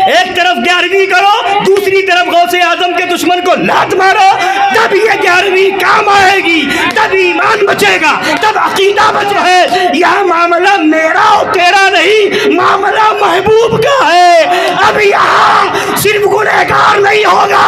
ایک طرف 11ویں کرو، دوسری طرف غوث اعظم کے دشمن کو لات مارو، تب یہ 11ویں کام آئے گی، تب ایمان بچے گا، تب عقیدہ بچے ہے۔ یہ معاملہ میرا اور تیرا نہیں، معاملہ محبوب کا ہے۔ اب یہاں صرف گنہگار نہیں ہوگا،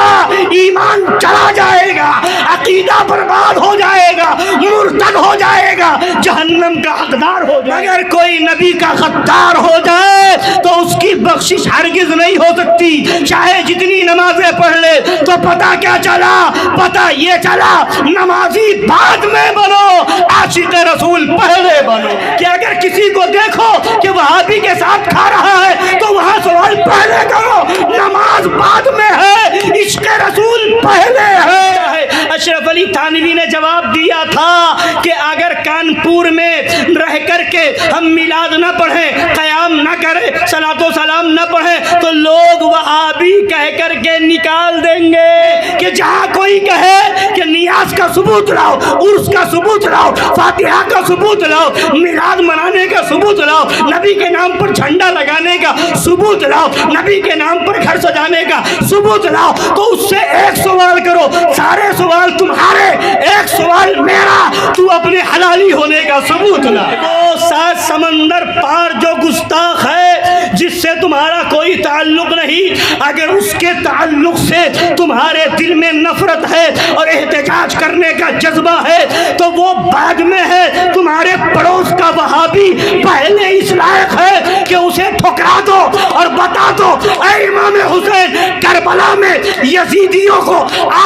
ایمان چلا جائے گا، عقیدہ برباد ہو جائے گا، مرتد ہو جائے گا، جہنم کا حقدار ہو جائے گا۔ اگر کوئی نبی کا غدار ہو جائے تو اس کی بخشش ہرگز نہیں ہو سکتی، چاہے جتنی نمازیں پڑھ لے۔ تو پتہ کیا چلا؟ پتہ یہ چلا نمازی بعد میں بنو، عاشق رسول پہلے بنو۔ کہ اگر کسی کو دیکھو کہ وہابی کے ساتھ کھا رہا ہے تو وہاں سوال پہلے کرو، نماز بعد میں ہے، عشق رسول پہلے ہے۔ اشرف علی تھانوی نے جواب دیا تھا کہ اگر کانپور میں رہ کر کے ہم میلاد نہ پڑھیں، قیام نہ کریں، صلاۃ و سلام نہ پڑھیں تو لوگ وہابی کہہ کر کے نکال دیں گے۔ کہ جہاں کوئی کہے کہ نیاز کا ثبوت لاؤ، عرس کا ثبوت لاؤ، فاتحہ کا ثبوت لاؤ، میلاد منانے کا ثبوت لاؤ، نبی کے نام پر جھنڈا لگانے کا ثبوت لاؤ، نبی کے نام پر گھر سجانے کا ثبوت لاؤ، تو اس سے ایک سوال کرو، سارے سوال تمہارے، ایک سوال میرا، تو اپنے حلالی ہونے کا ثبوت لا۔ وہ 7 سمندر پار جو گستاخ ہے جس سے تمہارا کوئی تعلق نہیں، اگر اس کے تعلق سے تمہارے دل میں نفرت ہے اور احتجاج کرنے کا جذبہ ہے تو وہ بعد میں ہے۔ تمہارے پڑوس کا وہابی پہلے اس لائق ہے کہ اسے ٹھکرا دو اور بتا دو، اے امام حسین، کربلا میں یزیدیوں کو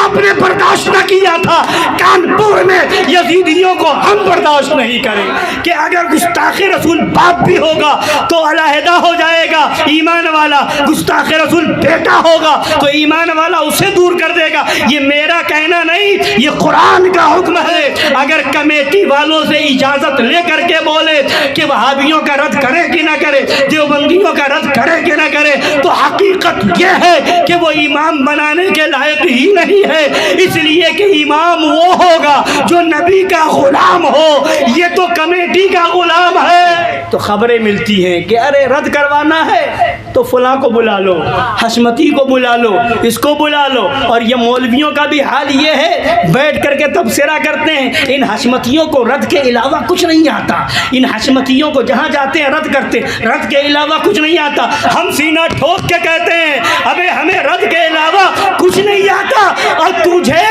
آپ نے برداشت نہ کیا تھا، کانپور میں یزیدیوں کو ہم برداشت نہیں کریں۔ کہ اگر گستاخ رسول باپ بھی ہوگا تو علیحدہ ہو جائے گا ایمان والا، گستاخ رسول بیٹا ہوگا تو ایمان والا اسے دور کر دے گا۔ یہ میرا کہنا نہیں، یہ قرآن کا حکم ہے۔ اگر کمیٹی والوں سے اجازت لے کر کے بولے کہ وہابیوں کا رد کرے کہ نہ کرے، دیوبندیوں کا رد کرے کہ نہ کرے، تو حقیقت یہ ہے کہ وہ امام بنانے کے لائق ہی نہیں ہے، اس لیے کہ امام وہ ہوگا جو نبی کا غلام ہو، یہ تو کمیٹی کا غلام ہے۔ تو خبریں ملتی ہیں کہ ارے رد کروانا ہے تو فلاں کو بلا لو، حشمتی کو بلا لو، اس کو بلا لو۔ اور یہ مولویوں کا بھی حال یہ ہے، بیٹھ کر کے تبصرہ کرتے ہیں، ان حشمتیوں کو رد کے علاوہ کچھ نہیں آتا، ان حشمتیوں کو جہاں جاتے ہیں رد کرتے ہیں، رد کے علاوہ کچھ نہیں آتا۔ ہم سینہ ٹھوک کے کہتے ہیں ابے ہمیں رد کے علاوہ کچھ نہیں آتا، اور تجھے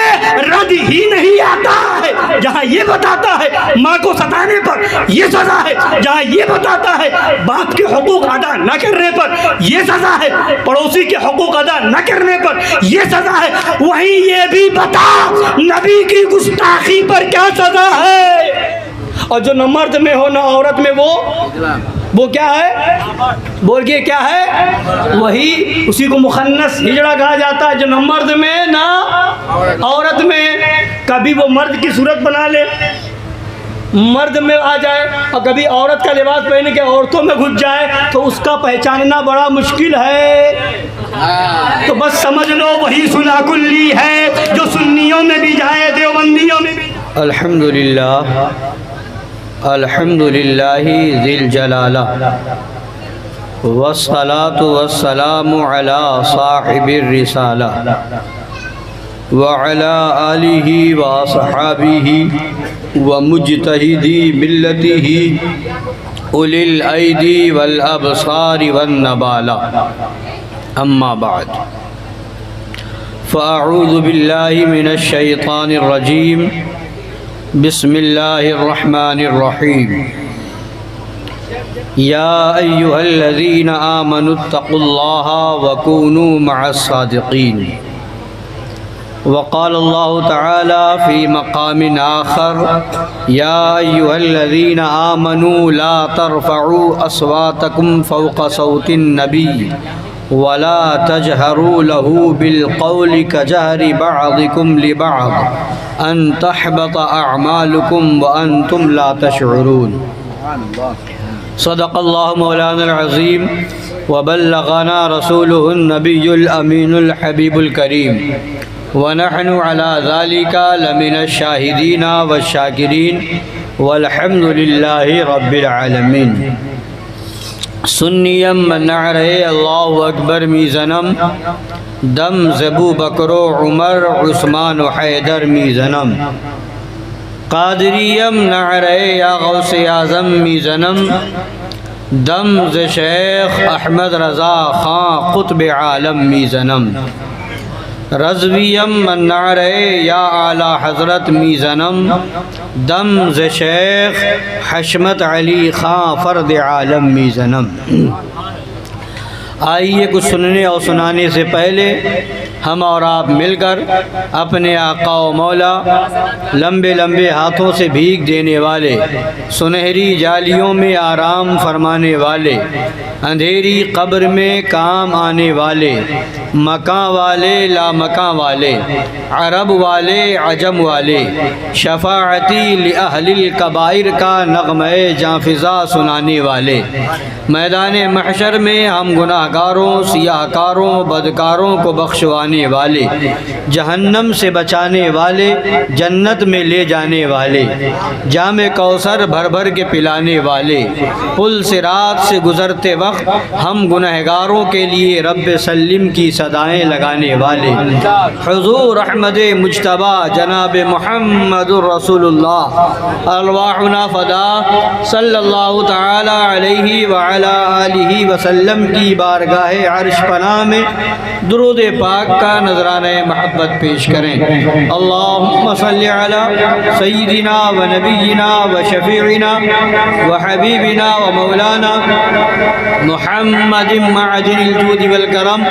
رد ہی نہیں آتا ہے۔ جہاں یہ بتاتا ہے ماں کو ستانے پر یہ سزا ہے، جہاں یہ بتاتا ہے باپ کے حقوق ادا نہ کرنے پر یہ سزا ہے، پڑوسی کے حقوق ادا نہ کرنے پر یہ سزا ہے، وہیں یہ بھی بتا نبی کی گستاخی پر کیا سزا ہے۔ اور جو نہ مرد میں ہو نہ عورت میں وہ کیا ہے؟ بول کے کیا ہے؟ وہی اسی کو مخنث ہجڑا کہا جاتا ہے، جو نہ مرد میں نہ عورت میں۔ کبھی وہ مرد کی صورت بنا لے، مرد میں آ جائے، اور کبھی عورت کا لباس پہن کے عورتوں میں گھس جائے تو اس کا پہچاننا بڑا مشکل ہے۔ تو بس سمجھ لو وہی صلح کلی ہے جو سنیوں میں بھی جائے، دیوبندیوں میں بھی۔ الحمدللہ الحمدللہ ذی الجلالہ والصلاة والسلام علی صاحب الرسالہ وعلى آلہ وأصحابہ ومجتہدی ملتہ اولی الایدی والابصار والنبالہ، اما بعد فاعوذ باللہ من الشیطان الرجیم، بسم اللہ الرحمن الرحیم۔ یا ایہا الذین آمنوا اتقوا اللہ وکونوا مع الصادقین۔ وقال اللہ تعالی فی مقام آخر، یا ایہا الذین آمنوا لا ترفعوا اصواتکم فوق صوت النبی ولا تجهروا له بالقول كجهر بعضكم لبعض ان تحبط اعمالكم وانتم لا تشعرون۔ صدق الله مولانا العظيم وبلغنا رسوله النبي الأمين الحبيب الكريم، ونحن على ذلك لمن الشاهدين والشاكرين والحمد لله رب العالمين۔ سنیم نعرہ اللہ اکبر میزنم دم زبو بکر و عمر عثمان و حیدر میزنم قادریم نعرہ یا غوث اعظم میزنم دم ز شیخ احمد رضا خان قطب عالم میزنم رضویم نعرہ یا اعلی حضرت میزنم دم ز شیخ حشمت علی خان فرد عالم میزنم۔ آئیے کچھ سننے اور سنانے سے پہلے ہم اور آپ مل کر اپنے آقا و مولا لمبے لمبے ہاتھوں سے بھیگ دینے والے، سنہری جالیوں میں آرام فرمانے والے، اندھیری قبر میں کام آنے والے، مکاں والے لا مکاں والے، عرب والے عجم والے، شفاعتی لأہل الکبائر کا نغمہ جاں فضا سنانے والے، میدان محشر میں ہم گناہ گاروں، سیاہ کاروں، بدکاروں کو بخشوانے والے، جہنم سے بچانے والے، جنت میں لے جانے والے، جام کوثر بھر بھر کے پلانے والے، پل صراط سے گزرتے وقت ہم گنہگاروں کے لیے رب سلم کی صدائیں لگانے والے، حضور احمد مجتبی جناب محمد رسول اللہ ارواحنا فدا صلی اللہ تعالی علیہ وعلی آلہ وسلم کی بارگاہ عرش پناہ میں درود پاک کا نذرانہ محبت پیش کریں۔ اللہم صلی علی سیدنا و نبینا و شفیعنا و حبیبنا و مولانا محمد معدن الجود والکرم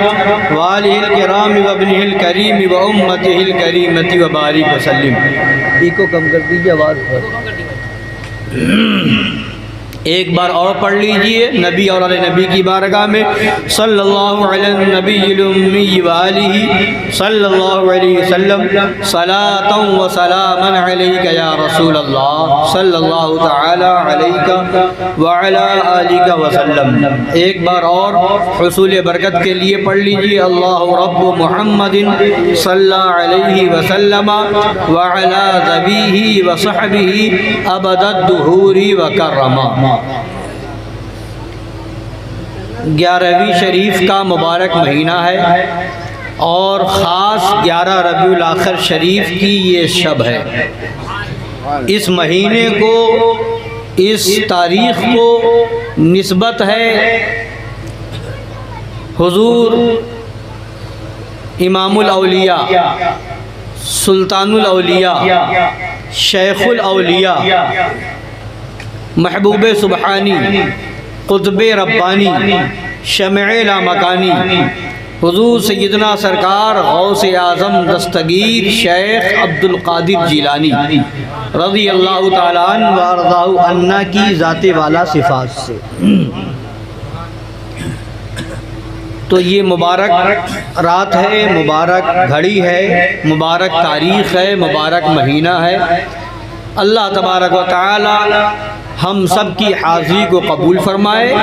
وآلہ الکرام و ابنہ الکریم و امتہ الکریمۃ و بارک وسلم۔ ایکو کم کر دیجیے آواز پر۔ ایک بار اور پڑھ لیجئے نبی اور علی نبی کی بارگاہ میں صلی اللہ علی النبی الامی وآلہ صلی اللہ علیہ وسلم صلاۃ و سلاما علیک یا رسول اللہ صلی اللہ تعالی علیک وعلی آلہ وسلم۔ ایک بار اور حصول برکت کے لیے پڑھ لیجئے اللہ رب محمد صلی علیہ وسلم وعلی ذبیہ وصحبہ ابد الدہور وکرما۔ 11ویں شریف کا مبارک مہینہ ہے اور خاص 11 ربیع الاخر شریف کی یہ شب ہے۔ اس مہینے کو، اس تاریخ کو نسبت ہے حضور امام الاولیاء، سلطان الاولیاء، شیخ الاولیاء، محبوب سبحانی، قطب ربانی، شمع لامکانی، حضور سیدنا سرکار غوث اعظم دستگیر شیخ عبد القادر جیلانی رضی اللہ تعالیٰ عنہ وارضاہ عنہ کی ذات والا صفات سے۔ تو یہ مبارک رات ہے، مبارک گھڑی ہے، مبارک تاریخ ہے، مبارک مہینہ ہے۔ اللہ تبارک و تعالی ہم سب کی حاضری کو قبول فرمائے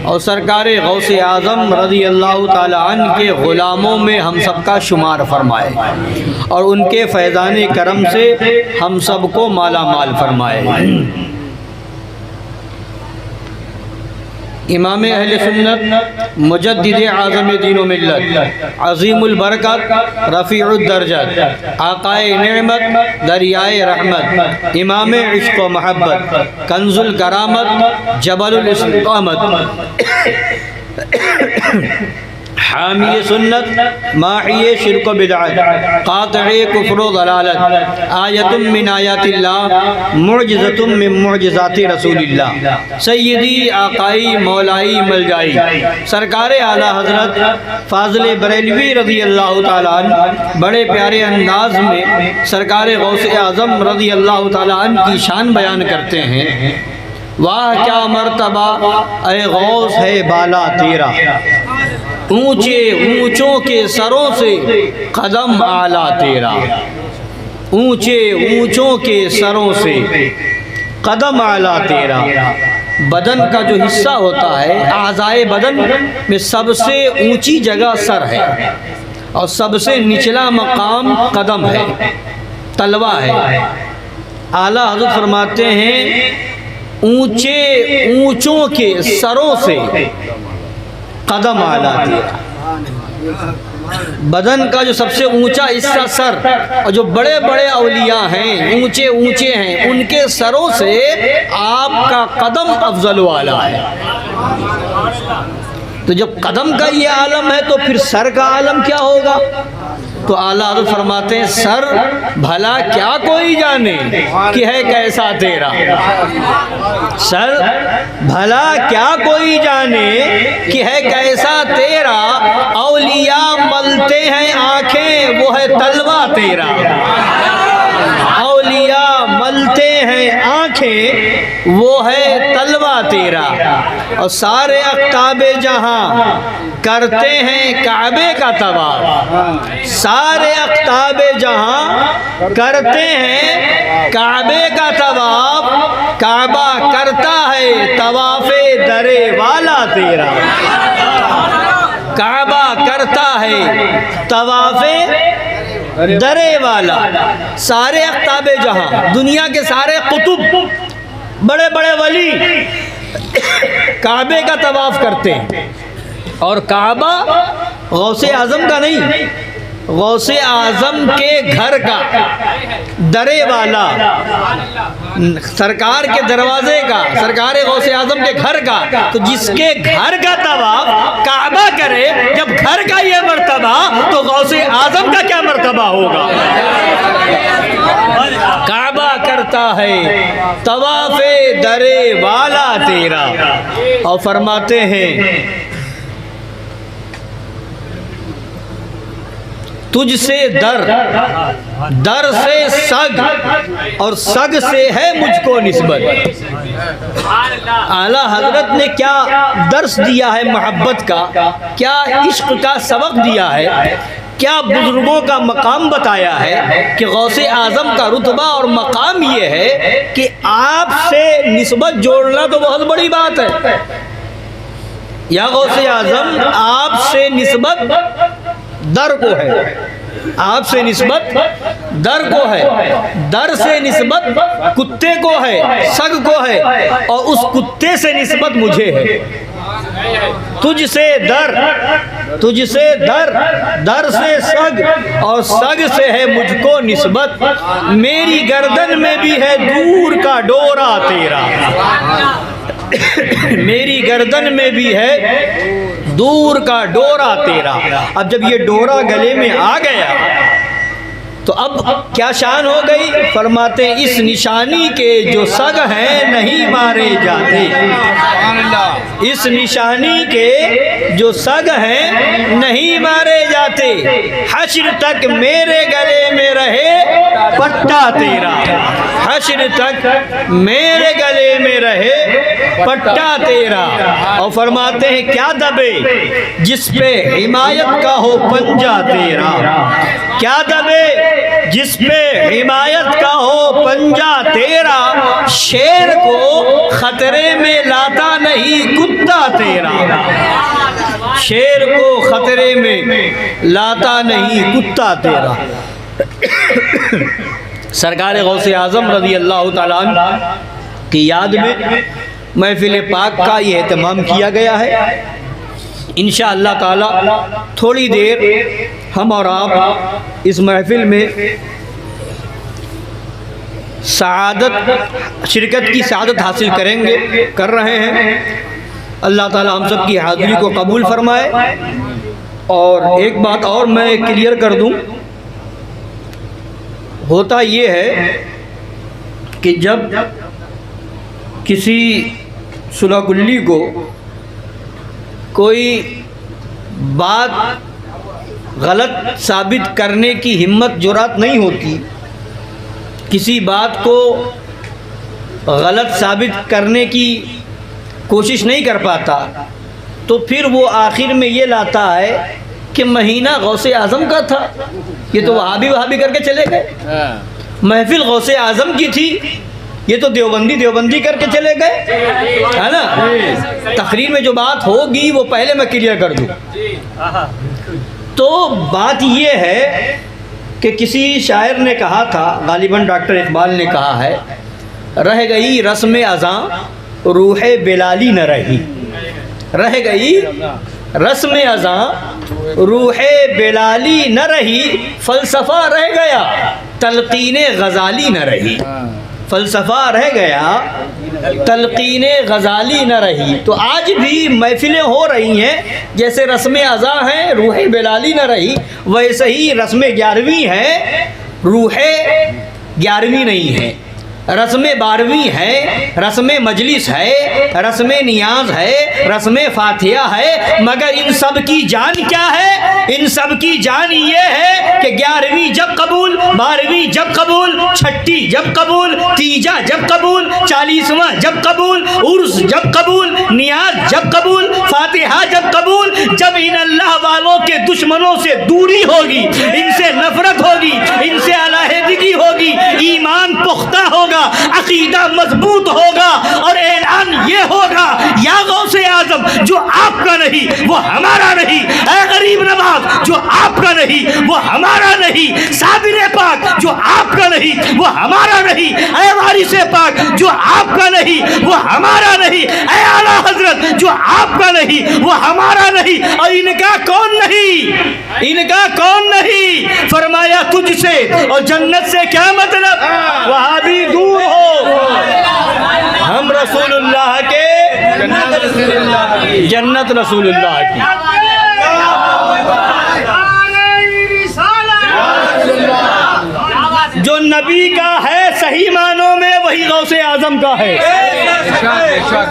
اور سرکار غوث اعظم رضی اللہ تعالی عنہ کے غلاموں میں ہم سب کا شمار فرمائے اور ان کے فیضان کرم سے ہم سب کو مالا مال فرمائے۔ امام اہل سنت، مجدد اعظم دین و ملت، عظیم البرکت، رفیع الدرجت، آقائے نعمت، دریائے رحمت، امام عشق و محبت، کنز الکرامت، جبل الاستقامت، حامی سنت، ماحی شرک و بدعت، قاطع کفر و ضلالت، آیت من آیات اللہ، معجزت من معجزات رسول اللہ، سیدی آقائی مولائی ملجائی سرکار اعلیٰ حضرت فاضل بریلوی رضی اللہ تعالیٰ عنہ بڑے پیارے انداز میں سرکار غوث اعظم رضی اللہ تعالیٰ عنہ کی شان بیان کرتے ہیں۔ واہ کیا مرتبہ اے غوث ہے بالا تیرا، اونچے اونچوں کے سروں سے قدم اعلیٰ تیرا، اونچے اونچوں کے سروں سے قدم اعلیٰ تیرا۔ بدن کا جو حصہ ہوتا ہے، اعضائے بدن میں سب سے اونچی جگہ سر ہے اور سب سے نچلا مقام قدم ہے، تلوا ہے۔ اعلیٰ حضرت فرماتے ہیں اونچوں کے سروں سے قدم اعلیٰ تیرا. بدن کا جو سب سے اونچا حصہ سر، اور جو بڑے بڑے اولیاء ہیں اونچے ہیں، ان کے سروں سے آپ کا قدم افضل والا ہے. تو جب قدم کا یہ عالم ہے تو پھر سر کا عالم کیا ہوگا؟ تو اعلیٰ حضرت فرماتے ہیں سر بھلا کیا کوئی جانے کہ ہے کیسا تیرا. سر بھلا کیا کوئی جانے کہ ہے کیسا تیرا. اولیاء ملتے ہیں آنکھیں وہ ہے تلوہ تیرا. اولیاء ملتے ہیں آنکھیں وہ ہے تلوہ تیرا. اور سارے اقطاب جہاں کرتے ہیں کعبے کا طواف. سارے اقطاب جہاں کرتے ہیں کعبے کا طواف. کعبہ کرتا ہے طواف درے والا تیرا. کعبہ کرتا ہے طواف درے والا. سارے اقطاب جہاں، دنیا کے سارے قطب، بڑے بڑے ولی کعبے کا طواف کرتے ہیں. اور کعبہ غوث اعظم کا نہیں، غوث اعظم کے گھر کا، درے والا، سرکار کے دروازے کا، سرکار غوث اعظم کے گھر کا. تو جس کے گھر کا طواف کعبہ کرے، جب گھر کا یہ مرتبہ تو غوث اعظم کا کیا مرتبہ ہوگا؟ کعبہ کرتا ہے طواف درے والا تیرا. اور فرماتے ہیں تجھ سے در، در سے سگ، اور سگ سے ہے مجھ کو نسبت. اعلیٰ حضرت نے کیا درس دیا ہے محبت کا، کیا عشق کا سبق دیا ہے، کیا بزرگوں کا مقام بتایا ہے کہ غوث اعظم کا رتبہ اور مقام یہ ہے کہ آپ سے نسبت جوڑنا تو بہت بڑی بات ہے. یا غوث اعظم آپ سے نسبت در کو ہے، آپ سے نسبت در کو ہے، در سے نسبت کتے کو ہے، سگ کو ہے، اور اس کتے سے نسبت مجھے ہے. تجھ سے در، تجھ سے در، در سے سگ، اور سگ سے ہے مجھ کو نسبت. میری گردن میں بھی ہے دور کا ڈورا تیرا. میری گردن میں بھی ہے دور کا ڈورا تیرا. اب جب یہ ڈورا گلے میں آ گیا تو اب کیا شان ہو گئی؟ فرماتے ہیں اس نشانی کے جو سگ ہیں نہیں مارے جاتے. اس نشانی کے جو سگ ہیں نہیں مارے جاتے. حشر تک میرے گلے میں رہے پٹا تیرا. حشر تک میرے گلے میں رہے پٹا تیرا. اور فرماتے ہیں کیا دبے جس پہ حمایت کا ہو پنجہ تیرا. کیا دبے جس پہ حمایت کا ہو پنجہ تیرا. شیر کو خطرے میں لاتا نہیں کتا تیرا. شیر کو خطرے میں لاتا نہیں کتا تیرا. سرکار غوث اعظم رضی اللہ تعالیٰ عنہ کی یاد میں محفل پاک کا یہ اہتمام کیا گیا ہے. انشاءاللہ تعالی تھوڑی دیر ہم اور آپ اس محفل میں سعادت، شرکت کی سعادت حاصل کریں گے، کر رہے ہیں. اللہ تعالی ہم سب کی حاضری کو قبول فرمائے. اور ایک بات اور میں کلیئر کر دوں، ہوتا یہ ہے کہ جب کسی صلح کلی کو کوئی بات غلط ثابت کرنے کی ہمت جرات نہیں ہوتی، کسی بات کو غلط ثابت کرنے کی کوشش نہیں کر پاتا، تو پھر وہ آخر میں یہ لاتا ہے کہ مہینہ غوث اعظم کا تھا، یہ تو وہابی کر کے چلے گئے. محفل غوث اعظم کی تھی، یہ تو دیوبندی کر کے چلے گئے، ہے نا. تقریر میں جو بات ہوگی وہ پہلے میں کلیئر کر دوں. تو بات یہ ہے کہ کسی شاعر نے کہا تھا، غالباً ڈاکٹر اقبال نے کہا ہے رہ گئی رسم ازاں روح بلالی نہ رہی، رہ گئی رسم ازاں روح بلالی نہ رہی، فلسفہ رہ گیا تلقین غزالی نہ رہی، فلسفہ رہ گیا تلقین غزالی نہ رہی۔ تو آج بھی محفلیں ہو رہی ہیں، جیسے رسم ازاں ہیں روح بلالی نہ رہی، ویسے ہی رسم 11ویں ہے روح 11ویں نہیں ہے، رسم 12ویں ہے، رسم مجلس ہے، رسم نیاز ہے، رسم فاتحہ ہے، مگر ان سب کی جان کیا ہے؟ ان سب کی جان یہ ہے کہ 11ویں جب قبول، 12ویں جب قبول، چھٹی جب قبول، تیجا جب قبول، 40واں جب قبول، عرس جب قبول، نیاز جب قبول، فاتحہ جب قبول، جب ان اللہ والوں کے دشمنوں سے دوری ہوگی، ان سے نفرت ہوگی، ان سے علیحدگی ہوگی، ایمان پختہ ہوگا، عقیدہ مضبوط ہوگا، اور اعلان یہ ہوگا یا غوث اعظم جو آپ کا نہیں وہ ہمارا نہیں، اے غریب نواز جو آپ کا نہیں وہ ہمارا نہیں، صابر پاک جو آپ کا نہیں وہ ہمارا نہیں، اے وارث پاک جو آپ کا نہیں وہ ہمارا نہیں، اے اعلیٰ حضرت جو آپ کا نہیں وہ ہمارا نہیں۔ اور ان کا کون نہیں؟ ان کا کون نہیں؟ فرمایا تجھ سے اور جنت سے کیا مطلب؟ وہاں بھی دور ہو، ہم رسول اللہ کے، جنت رسول اللہ کی۔ جو نبی کا ہے صحیح معنوں میں وہی غوث اعظم کا ہے،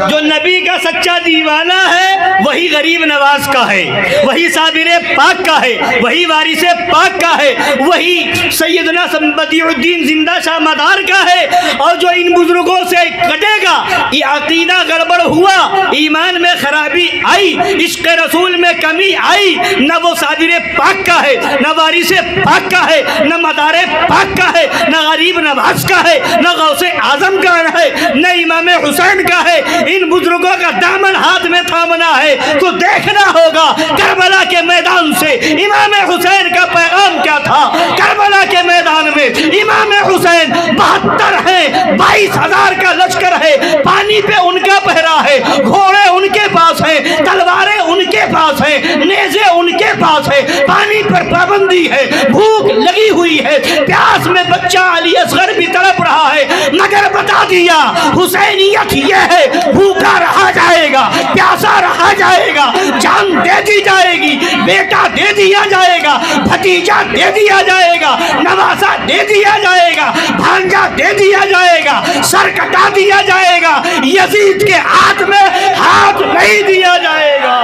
جو نبی کا سچا دیوانہ ہے وہی غریب نواز کا ہے، وہی صابر پاک کا ہے، وہی وارث پاک کا ہے، وہی سیدنا بدیع الدین زندہ شاہ مدار کا ہے۔ اور جو ان بزرگوں سے کٹے گا، یہ عقیدہ گڑبڑ ہوا، ایمان میں خرابی آئی، عشق رسول میں کمی آئی، نہ وہ صابر پاک کا ہے، نہ وارث پاک کا ہے، نہ مدار پاک کا ہے، نہ غریب نواز کا ہے، نہ غوث اعظم کا ہے، نہ امام حسین کا ہے۔ ان بزرگوں کا دامن ہاتھ میں تھامنا ہے تو دیکھنا ہوگا کربلا کے میدان سے امام حسین کا پیغام کیا تھا۔ کربلا کے میدان میں امام حسین 72 ہیں، 22,000 کا لشکر ہے، پانی پہ ان کا پہرا ہے، گھوڑے ان کے پاس ہیں، تلواریں ان کے پاس ہیں، نیزے ان کے پاس ہیں، پانی پر پابندی ہے، بھوک لگی ہوئی ہے، پیاس میں بچہ علی اصغر بھی تڑپ رہا ہے، مگر بتا دیا حسینیت یہ ہے، بھوکا رہا جائے گا، پیاسا رہا جائے گا، جان دے دی جائے گی، بیٹا دے دیا جائے گا، بھتیجا دے دیا جائے گا، نواسا دے دیا جائے گا، بھانجا دے دیا جائے گا، سر کٹا دیا جائے گا، یزید کے ہاتھ میں ہاتھ نہیں دیا جائے گا۔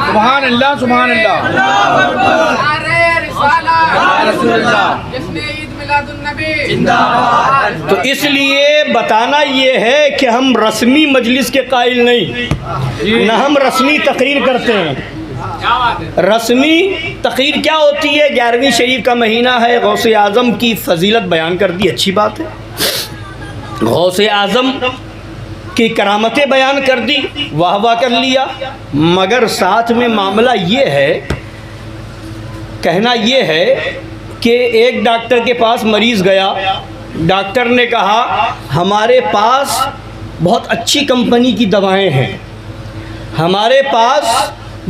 سبحان اللہ، سبحان اللہ، تو اس لیے بتانا یہ ہے کہ ہم رسمی مجلس کے قائل نہیں، نہ ہم رسمی تقریر کرتے ہیں۔ رسمی تقریر کیا ہوتی ہے؟ 11ویں شریف کا مہینہ ہے، غوث اعظم کی فضیلت بیان کر دی، اچھی بات ہے، غوث اعظم کی کرامتیں بیان کر دی، واہ واہ کر لیا، مگر ساتھ میں معاملہ یہ ہے، کہنا یہ ہے کہ ایک ڈاکٹر کے پاس مریض گیا، ڈاکٹر نے کہا ہمارے پاس بہت اچھی کمپنی کی دوائیں ہیں، ہمارے پاس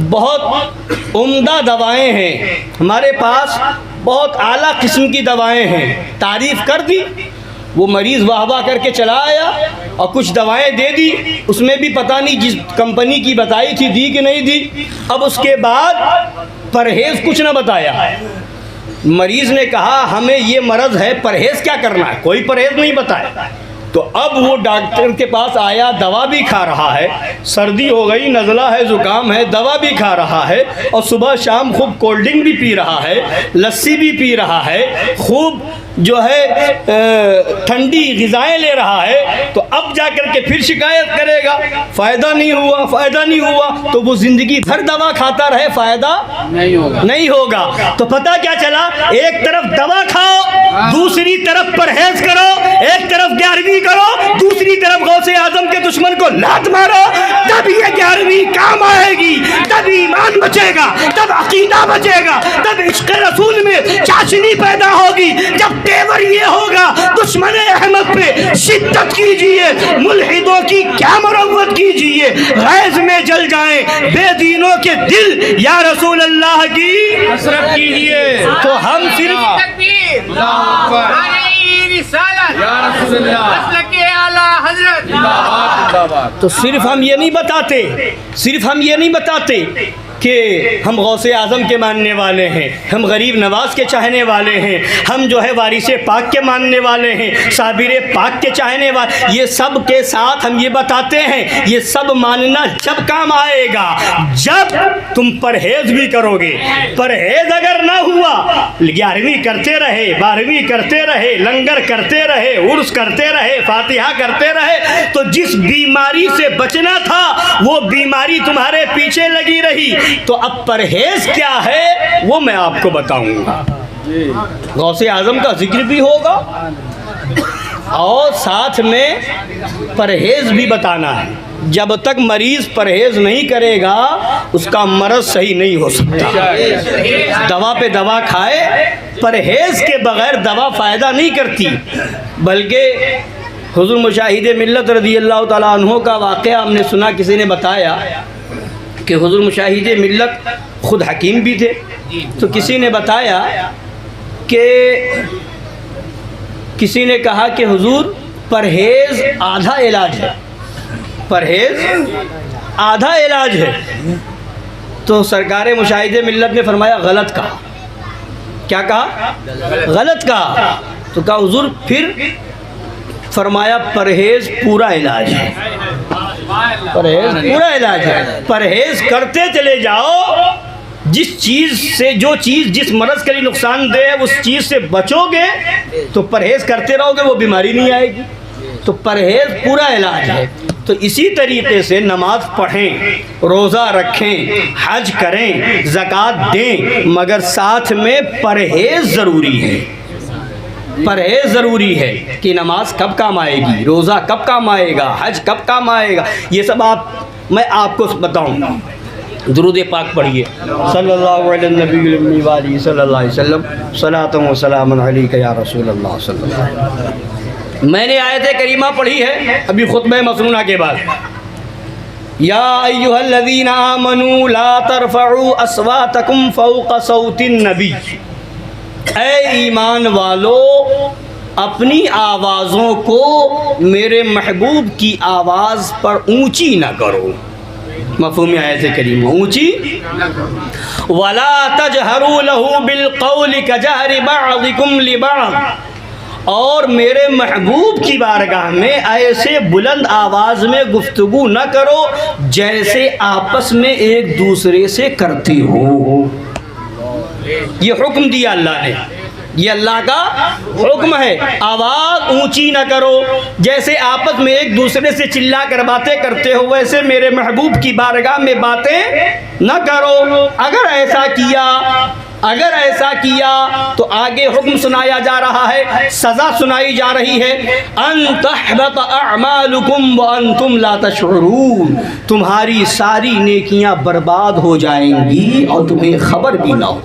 بہت عمدہ دوائیں ہیں، ہمارے پاس بہت اعلیٰ قسم کی دوائیں ہیں، تعریف کر دی۔ وہ مریض واہ واہ کر کے چلا آیا اور کچھ دوائیں دے دی، اس میں بھی پتہ نہیں جس کمپنی کی بتائی تھی دی کہ نہیں دی۔ اب اس کے بعد پرہیز کچھ نہ بتایا، مریض نے کہا ہمیں یہ مرض ہے، پرہیز کیا کرنا ہے؟ کوئی پرہیز نہیں بتایا۔ تو اب وہ ڈاکٹر کے پاس آیا، دوا بھی کھا رہا ہے، سردی ہو گئی، نزلہ ہے، زکام ہے، دوا بھی کھا رہا ہے، اور صبح شام خوب کولڈ ڈرنک بھی پی رہا ہے، لسی بھی پی رہا ہے، خوب جو ہے ٹھنڈی غذائیں لے رہا ہے۔ تو اب جا کر کے پھر شکایت کرے گا، فائدہ نہیں ہوا، فائدہ نہیں ہوا، تو وہ زندگی بھر دوا کھاتا رہے، فائدہ نہیں ہوگا۔ تو پتہ کیا چلا، ایک طرف دوا کھاؤ، دوسری طرف پرہیز کرو، ایک طرف 11ویں کرو، دوسری طرف غوث اعظم کے دشمن کو لات مارو، تب یہ 11ویں کام آئے گی، تب ایمان ایمان بچے گا، تب عقیدہ بچے گا، تب عشق رسول میں چاشنی پیدا ہوگی۔ جب تیور یہ ہوگا دشمن احمد پہ شدت کیجئے، ملحدوں کی کیا مروت کیجئے، غیظ میں جل جائیں بے دینوں کے دل، یا رسول اللہ کی حسرت کیجئے۔ تو ہم صرف تکبیر، اللہ اکبر، علیہ رسالت، یا رسول اللہ، مسلک اعلیٰ حضرت، زندہ باد، زندہ باد۔ تو صرف ہم یہ نہیں بتاتے کہ ہم غوث اعظم کے ماننے والے ہیں، ہم غریب نواز کے چاہنے والے ہیں، ہم جو ہے وارث پاک کے ماننے والے ہیں، صابر پاک کے چاہنے والے، یہ سب کے ساتھ ہم یہ بتاتے ہیں یہ سب ماننا جب کام آئے گا جب تم پرہیز بھی کرو گے۔ پرہیز اگر نہ ہوا، 11ویں کرتے رہے، 12ویں کرتے رہے، لنگر کرتے رہے، عرس کرتے رہے، فاتحہ کرتے رہے، تو جس بیماری سے بچنا تھا وہ بیماری تمہارے پیچھے لگی رہی۔ تو اب پرہیز کیا ہے وہ میں آپ کو بتاؤں گا۔ غوث اعظم کا ذکر بھی ہوگا اور ساتھ میں پرہیز بھی بتانا ہے۔ جب تک مریض پرہیز نہیں کرے گا اس کا مرض صحیح نہیں ہو سکتا۔ دوا پہ دوا کھائے، پرہیز کے بغیر دوا فائدہ نہیں کرتی۔ بلکہ حضور مشاہد ملت رضی اللہ تعالیٰ عنہ کا واقعہ ہم نے سنا، کسی نے بتایا کہ حضور مشاہد ملت خود حکیم بھی تھے، تو کسی نے بتایا کہ کسی نے کہا کہ حضور پرہیز آدھا علاج ہے، پرہیز آدھا علاج ہے۔ تو سرکار مشاہد ملت نے فرمایا غلط کہا۔ کیا کہا؟ غلط کہا۔ تو کہا حضور پھر؟ فرمایا پرہیز پورا علاج ہے، پرہیز پورا علاج ہے۔ پرہیز کرتے چلے جاؤ، جس چیز سے، جو چیز جس مرض کے لیے نقصان دہ ہے اس چیز سے بچو گے تو پرہیز کرتے رہو گے، وہ بیماری نہیں آئے گی۔ تو پرہیز پورا علاج ہے۔ تو اسی طریقے سے نماز پڑھیں، روزہ رکھیں، حج کریں، زکوٰۃ دیں، مگر ساتھ میں پرہیز ضروری ہے۔ پرہیز ضروری ہے کہ نماز کب کام آئے گی، روزہ کب کام آئے گا، حج کب کام آئے گا، یہ سب میں آپ کو بتاؤں۔ درود پاک پڑھیے، صلی اللہ علیہ نبی الامی وآلہ صلی اللہ علیہ وسلم، صلاۃ و سلام علیک یا رسول اللہ صلی اللہ علیہ وسلم۔ میں نے آیت کریمہ پڑھی ہے ابھی خطبہ مسنونہ کے بعد، یا ایھا الذین آمنوا لا ترفعوا اصواتکم فوق صوت النبی، اے ایمان والو اپنی آوازوں کو میرے محبوب کی آواز پر اونچی نہ کرو۔ مفہوم آیت کریمہ اونچی، وَلَا تَجْهَرُوا لَهُ بِالْقَوْلِ كَجَهْرِ بَعْضِكُمْ لِبَعْضٍ، اور میرے محبوب کی بارگاہ میں ایسے بلند آواز میں گفتگو نہ کرو جیسے آپس میں ایک دوسرے سے کرتے ہو۔ یہ حکم دیا اللہ نے، یہ اللہ کا حکم ہے، آواز اونچی نہ کرو، جیسے آپس میں ایک دوسرے سے چلا کر باتیں کرتے ہو ویسے میرے محبوب کی بارگاہ میں باتیں نہ کرو۔ اگر ایسا کیا تو آگے حکم سنایا جا رہا ہے، سزا سنائی جا رہی ہے، ان تحبط اعمالکم وانتم لا تشعرون، تمہاری ساری نیکیاں برباد ہو جائیں گی اور تمہیں خبر بھی نہ ہو۔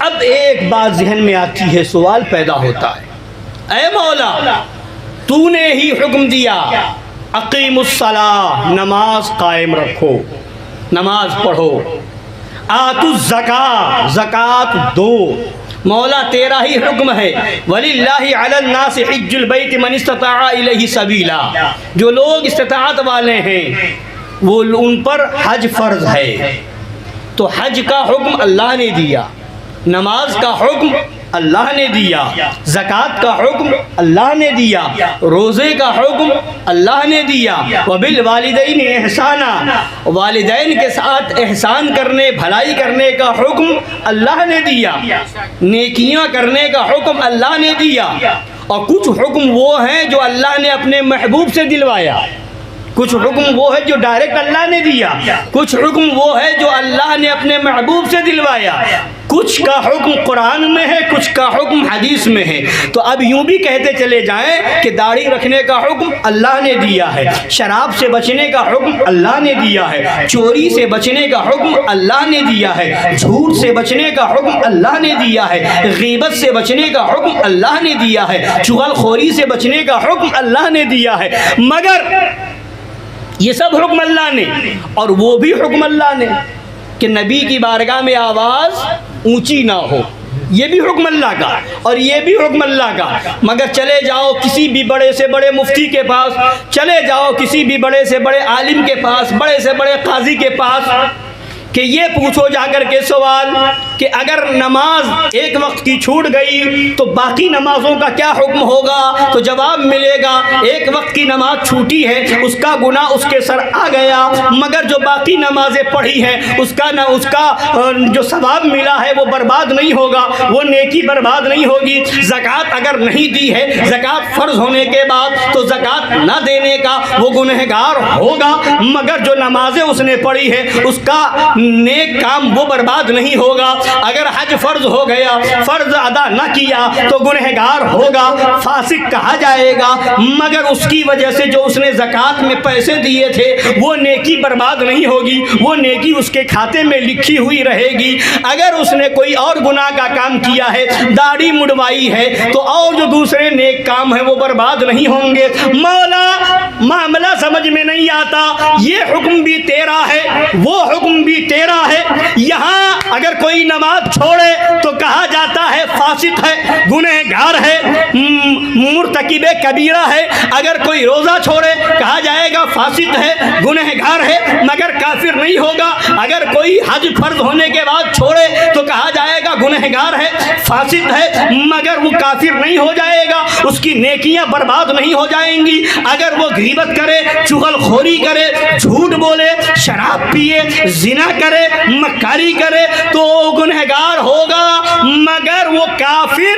اب ایک بات ذہن میں آتی ہے، سوال پیدا ہوتا ہے، اے مولا تو نے ہی حکم دیا اقیم الصلاۃ، نماز قائم رکھو، نماز پڑھو، آتوا الزکاۃ، زکوٰۃ دو، مولا تیرا ہی حکم ہے، وَلِلَّهِ عَلَى النَّاسِ حِجُّ الْبَيْتِ مَنِ اسْتَطَاعَ إِلَيْهِ سَبِيلًا، جو لوگ استطاعت والے ہیں وہ ان پر حج فرض ہے۔ تو حج کا حکم اللہ نے دیا، نماز کا حکم اللہ نے دیا، زکوٰۃ کا حکم اللہ نے دیا، روزے کا حکم اللہ نے دیا، وبالوالدین احسانا، والدین کے ساتھ احسان کرنے، بھلائی کرنے کا حکم اللہ نے دیا، نیکیاں کرنے کا حکم اللہ نے دیا۔ اور کچھ حکم وہ ہیں جو اللہ نے اپنے محبوب سے دلوایا، کچھ حکم وہ ہے جو ڈائریکٹ اللہ نے دیا، کچھ حکم وہ ہے جو اللہ نے اپنے محبوب سے دلوایا۔ کچھ کا حکم قرآن میں ہے، کچھ کا حکم حدیث میں ہے. تو اب یوں بھی کہتے چلے جائیں کہ داڑھی رکھنے کا حکم اللہ نے دیا ہے، شراب سے بچنے کا حکم اللہ نے دیا ہے، چوری سے بچنے کا حکم اللہ نے دیا ہے، جھوٹ سے بچنے کا حکم اللہ نے دیا ہے، غیبت سے بچنے کا حکم اللہ نے دیا ہے، چغل خوری سے بچنے کا حکم اللہ نے دیا ہے. مگر یہ سب حکم اللہ نے، اور وہ بھی حکم اللہ نے کہ نبی کی بارگاہ میں آواز اونچی نہ ہو، یہ بھی حکم اللہ کا اور یہ بھی حکم اللہ کا. مگر چلے جاؤ کسی بھی بڑے سے بڑے مفتی کے پاس، چلے جاؤ کسی بھی بڑے سے بڑے عالم کے پاس، بڑے سے بڑے قاضی کے پاس کہ یہ پوچھو جا کر کے سوال کہ اگر نماز ایک وقت کی چھوٹ گئی تو باقی نمازوں کا کیا حکم ہوگا؟ تو جواب ملے گا ایک وقت کی نماز چھوٹی ہے، اس کا گناہ اس کے سر آ گیا، مگر جو باقی نمازیں پڑھی ہیں اس کا جو ثواب ملا ہے وہ برباد نہیں ہوگا، وہ نیکی برباد نہیں ہوگی. زکوٰۃ اگر نہیں دی ہے، زکوٰۃ فرض ہونے کے بعد، تو زکوٰۃ نہ دینے کا وہ گنہگار ہوگا، مگر جو نمازیں اس نے پڑھی ہے اس کا نیک کام وہ برباد نہیں ہوگا. اگر حج فرض ہو گیا، فرض ادا نہ کیا تو گنہگار ہوگا، فاسق کہا جائے گا، مگر اس کی وجہ سے جو اس نے زکوٰۃ میں پیسے دیے تھے وہ نیکی برباد نہیں ہوگی، وہ نیکی اس کے کھاتے میں لکھی ہوئی رہے گی. اگر اس نے کوئی اور گناہ کا کام کیا ہے، داڑھی مڑوائی ہے، تو اور جو دوسرے نیک کام ہیں وہ برباد نہیں ہوں گے. مولا معاملہ سمجھ میں نہیں آتا، یہ حکم بھی تیرا ہے، وہ حکم بھی تیرا ہے. یہاں اگر کوئی نماز چھوڑے تو کہا جاتا ہے فاسق ہے، گنہگار ہے، مرتکب کبیرہ ہے. اگر کوئی روزہ چھوڑے کہا جائے گا فاسق ہے، گنہگار ہے، مگر کافر نہیں ہوگا. اگر کوئی حج فرض ہونے کے بعد چھوڑے تو کہا جائے گا گنہگار ہے، فاسق ہے، مگر وہ کافر نہیں ہو جائے گا، اس کی نیکیاں برباد نہیں ہو جائیں گی. اگر وہ غیبت کرے، چغل خوری کرے، جھوٹ بولے، شراب پیے، زنا کرے، مکاری کرے تو گنہگار ہوگا، مگر وہ کافر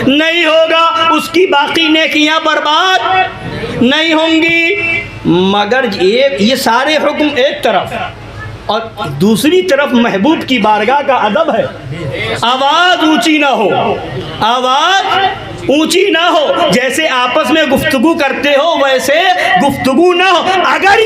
نہیں ہوگا، اس کی باقی نیکیاں برباد نہیں ہوں گی. مگر یہ سارے حکم ایک طرف، اور دوسری طرف محبوب کی بارگاہ کا ادب ہے، آواز اونچی نہ ہو، آواز اونچی نہ ہو، جیسے آپس میں گفتگو کرتے ہو ویسے گفتگو نہ ہو. اگر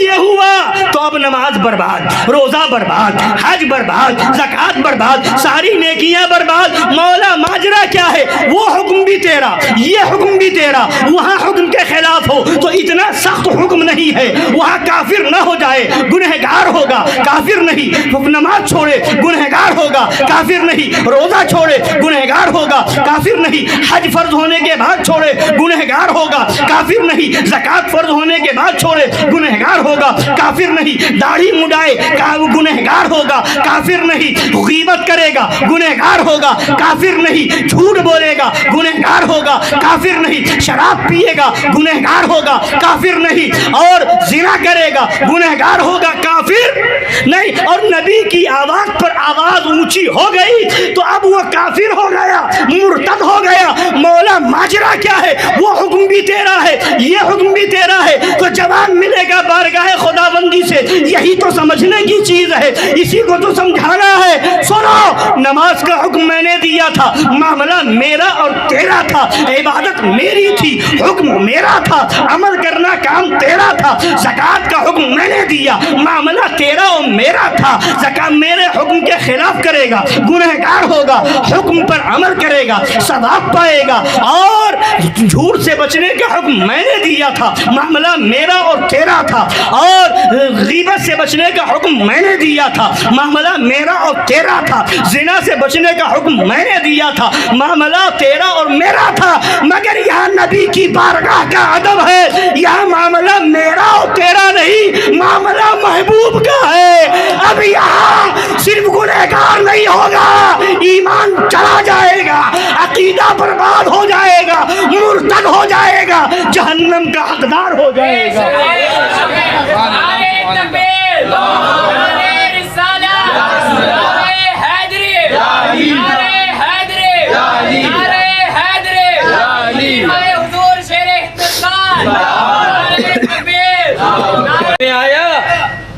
یہ ہوا تو اب نماز برباد، روزہ برباد، حج برباد، زکوٰۃ برباد، ساری نیکیاں برباد. مولا ماجرا کیا ہے؟ وہ حکم بھی تیرا، یہ حکم بھی تیرا، وہاں حکم کے خلاف ہو تو اتنا سخت حکم نہیں ہے، وہاں کافر نہ ہو جائے، گنہگار ہوگا، کافر نہیں. نماز چھوڑے گنہگار ہوگا، کافر نہیں. روزہ چھوڑے گنہگار ہوگا، کافر نہیں. حج فرض ہونے کے بعد چھوڑے گنہگار ہوگا، کافر نہیں. زکوٰۃ فرض ہونے کے بعد چھوڑے گنہگار ہوگا، کافر نہیں. داڑھی مڈائے گنہگار ہوگا، کافر نہیں. غیبت کرے گا گنہگار ہوگا، کافر نہیں. جھوٹ بولے گا گنہگار ہوگا، کافر نہیں. شراب پیے گا گنہگار ہوگا، کافر نہیں. اور زنا کرے گا گنہگار ہوگا، کافر نہیں. اور نبی کی آواز پر آواز اونچی ہو گئی تو اب وہ کافر ہو گیا، مرتد ہو گیا. مولا ماجرا کیا ہے؟ وہ حکم بھی تیرا ہے، یہ حکم بھی تیرا ہے. تو جواب ملے گا بارگاہ خداوندی سے، یہی تو سمجھنے کی چیز ہے، اسی کو تو سمجھانا ہے. سنو، نماز کا حکم میں نے دیا تھا، معاملہ میرا اور تیرا تھا، عبادت میری تھی، حکم میرا تھا، عمل کرنا کام تیرا تھا. زکوٰۃ کا حکم میں نے دیا، معاملہ تیرا اور میرا تھا. زکوٰۃ میرے حکم کے خلاف کرے گا گنہگار ہوگا، حکم پر عمل کرے گا ثواب پائے گا. اور جھوٹ سے بچنے کا حکم میں نے دیا تھا، معاملہ میرا اور تیرا تھا. اور غیبت سے بچنے کا حکم میں نے دیا تھا، معاملہ میرا اور تیرا تھا. زنا سے بچنے کا حکم میں نے دیا تھا، معاملہ تیرا اور میرا تھا. مگر یہاں نبی کی بارگاہ کا ادب ہے، یہاں معاملہ میرا اور تیرا نہیں، معاملہ محبوب کا ہے. اب یہاں صرف گنہگار نہیں ہوگا، ایمان چلا جائے گا، عقیدہ برباد ہو جائے گا، مرتد ہو جائے گا، جہنم کا حقدار ہو جائے گا.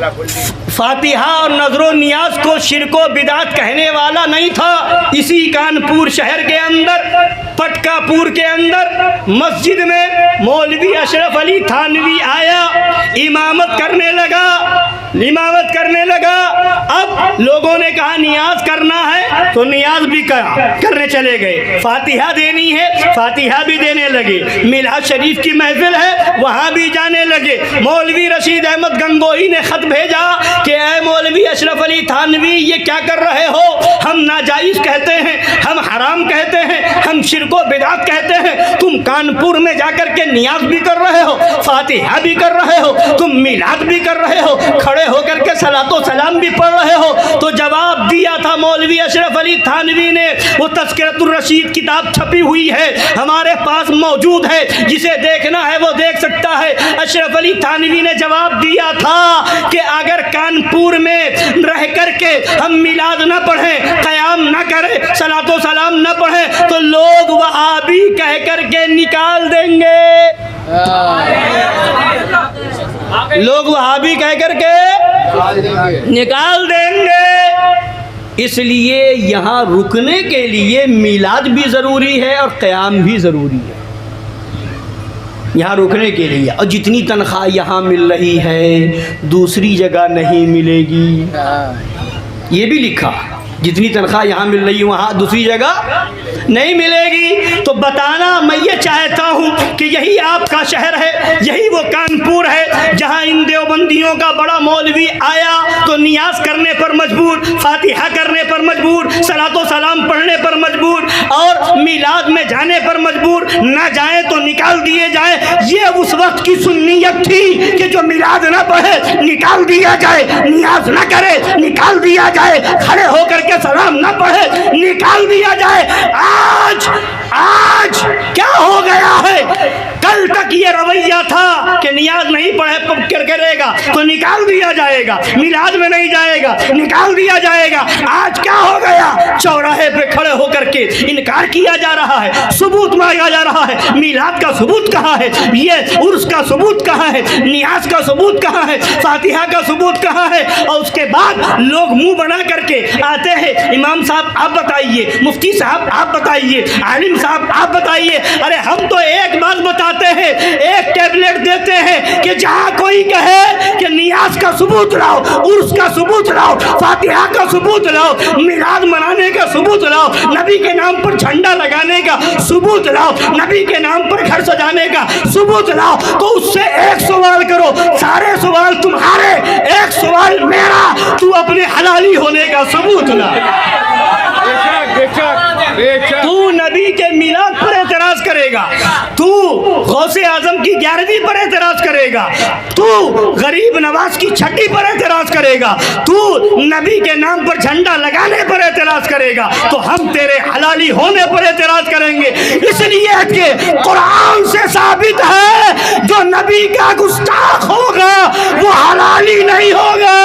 فاتحہ اور نظر و نیاز کو شرک و بدعت کہنے والا نہیں تھا. اسی کانپور شہر کے اندر پٹکا پور کے اندر مسجد میں مولوی اشرف علی تھانوی آیا, امامت کرنے لگا. اب لوگوں نے کہا نیاز کرنا ہے تو نیاز بھی کرنے چلے گئے, فاتحہ دینی ہے فاتحہ بھی دینے لگے, میلاد شریف کی محفل ہے وہاں بھی جانے لگے. مولوی رشید احمد گنگوہی نے خط بھیجا کہ اے مولوی اشرف علی تھانوی یہ کیا کر رہے ہو, ہم ناجائز کہتے ہیں, ہم حرام کہتے ہیں, ہم شرک و بدعت کہتے ہیں, تم کانپور میں جا کر کے نیاز بھی کر رہے ہو, فاتحہ بھی کر رہے ہو, تم میلاد بھی کر رہے ہو, کھڑے ہو کر کے صلاۃ و سلام بھی پڑھ رہے ہو. تو جواب دیا تھا مولوی اشرف علی تھانوی نے, وہ تذکرۃ الرشید کتاب چھپی ہوئی ہے ہمارے پاس موجود ہے, جسے دیکھنا ہے وہ دیکھ سکتا ہے. اشرف علی تھانوی نے جواب دیا تھا کہ اگر کانپور میں رہ کر کے ہم میلاد نہ پڑھیں, قیام نہ کریں, صلاۃ و سلام نہ پڑھیں تو لوگ وہابی کہہ کر کے نکال دیں گے, لوگ وہابی کہہ کر کے نکال دیں گے. اس لیے یہاں رکنے کے لیے میلاد بھی ضروری ہے اور قیام بھی ضروری ہے یہاں رکنے کے لیے. اور جتنی تنخواہ یہاں مل رہی ہے دوسری جگہ نہیں ملے گی, یہ بھی لکھا, جتنی تنخواہ یہاں مل رہی ہے وہاں دوسری جگہ نہیں ملے گی. تو بتانا میں یہ چاہتا ہوں کہ یہی آپ کا شہر ہے, یہی وہ کانپور ہے جہاں ان دیوبندیوں کا بڑا مولوی آیا تو نیاز کرنے پر مجبور, فاتحہ کرنے پر مجبور, صلاۃ و سلام پڑھنے پر مجبور اور میلاد میں جانے پر مجبور. نہ جائیں تو نکال دیے جائیں. یہ اس وقت کی سنیت تھی کہ جو میلاد نہ پڑھے نکال دیا جائے, نیاز نہ کرے نکال دیا جائے, کھڑے ہو کر کے سلام نہ پڑھے نکال دیا جائے. آج کیا ہو گیا ہے, کل تک یہ رویہ تھا کہ نیاز نہیں پڑھے کرے گا تو نکال دیا جائے گا, میلاد میں نہیں جائے گا نکال دیا جائے گا. آج کیا ہو گیا, چوراہے پہ کھڑے ہو کر کے انکار کیا جا رہا ہے, ثبوت مانگا جا رہا ہے. میلاد کا ثبوت کہاں ہے, یہ عرس کا ثبوت کہاں ہے, نیاز کا ثبوت کہاں ہے, فاتحہ کا ثبوت کہاں ہے. اور اس کے بعد لوگ منہ بنا کر کے آتے ہیں, امام صاحب آپ بتائیے, مفتی صاحب آپ بتائیے, عالم صاحب آپ بتائیے. ارے ہم تو ایک بات بتاتے ہیں, ایک ٹیبلٹ دیتے ہیں کہ جہاں کوئی کہے کہ نیاز کا ثبوت لاؤ, عرس کا ثبوت لاؤ, فاتحہ کا ثبوت لاؤ, میلاد منانے کا ثبوت لاؤ, نبی کے نام پر جھنڈا لگانے کا ثبوت لاؤ, نبی کے نام پر گھر سجانے کا ثبوت لاؤ, تو اس سے ایک سوال کرو, سارے سوال تمہارے, ایک سوال میرا, تو اپنے حلالی ہونے کا ثبوت لا. تو نبی کے میلاد پر اعتراض کرے گا, تو غوث اعظم کی 11ویں پر اعتراض کرے گا, تو غریب نواز کی 6ٹی پر اعتراض کرے گا, تو نبی کے نام پر جھنڈا لگانے پر اعتراض کرے گا, تو ہم تیرے حلالی ہونے پر اعتراض کریں گے. اس لیے کہ قرآن سے ثابت ہے جو نبی کا گستاخ ہوگا وہ حلالی نہیں ہوگا.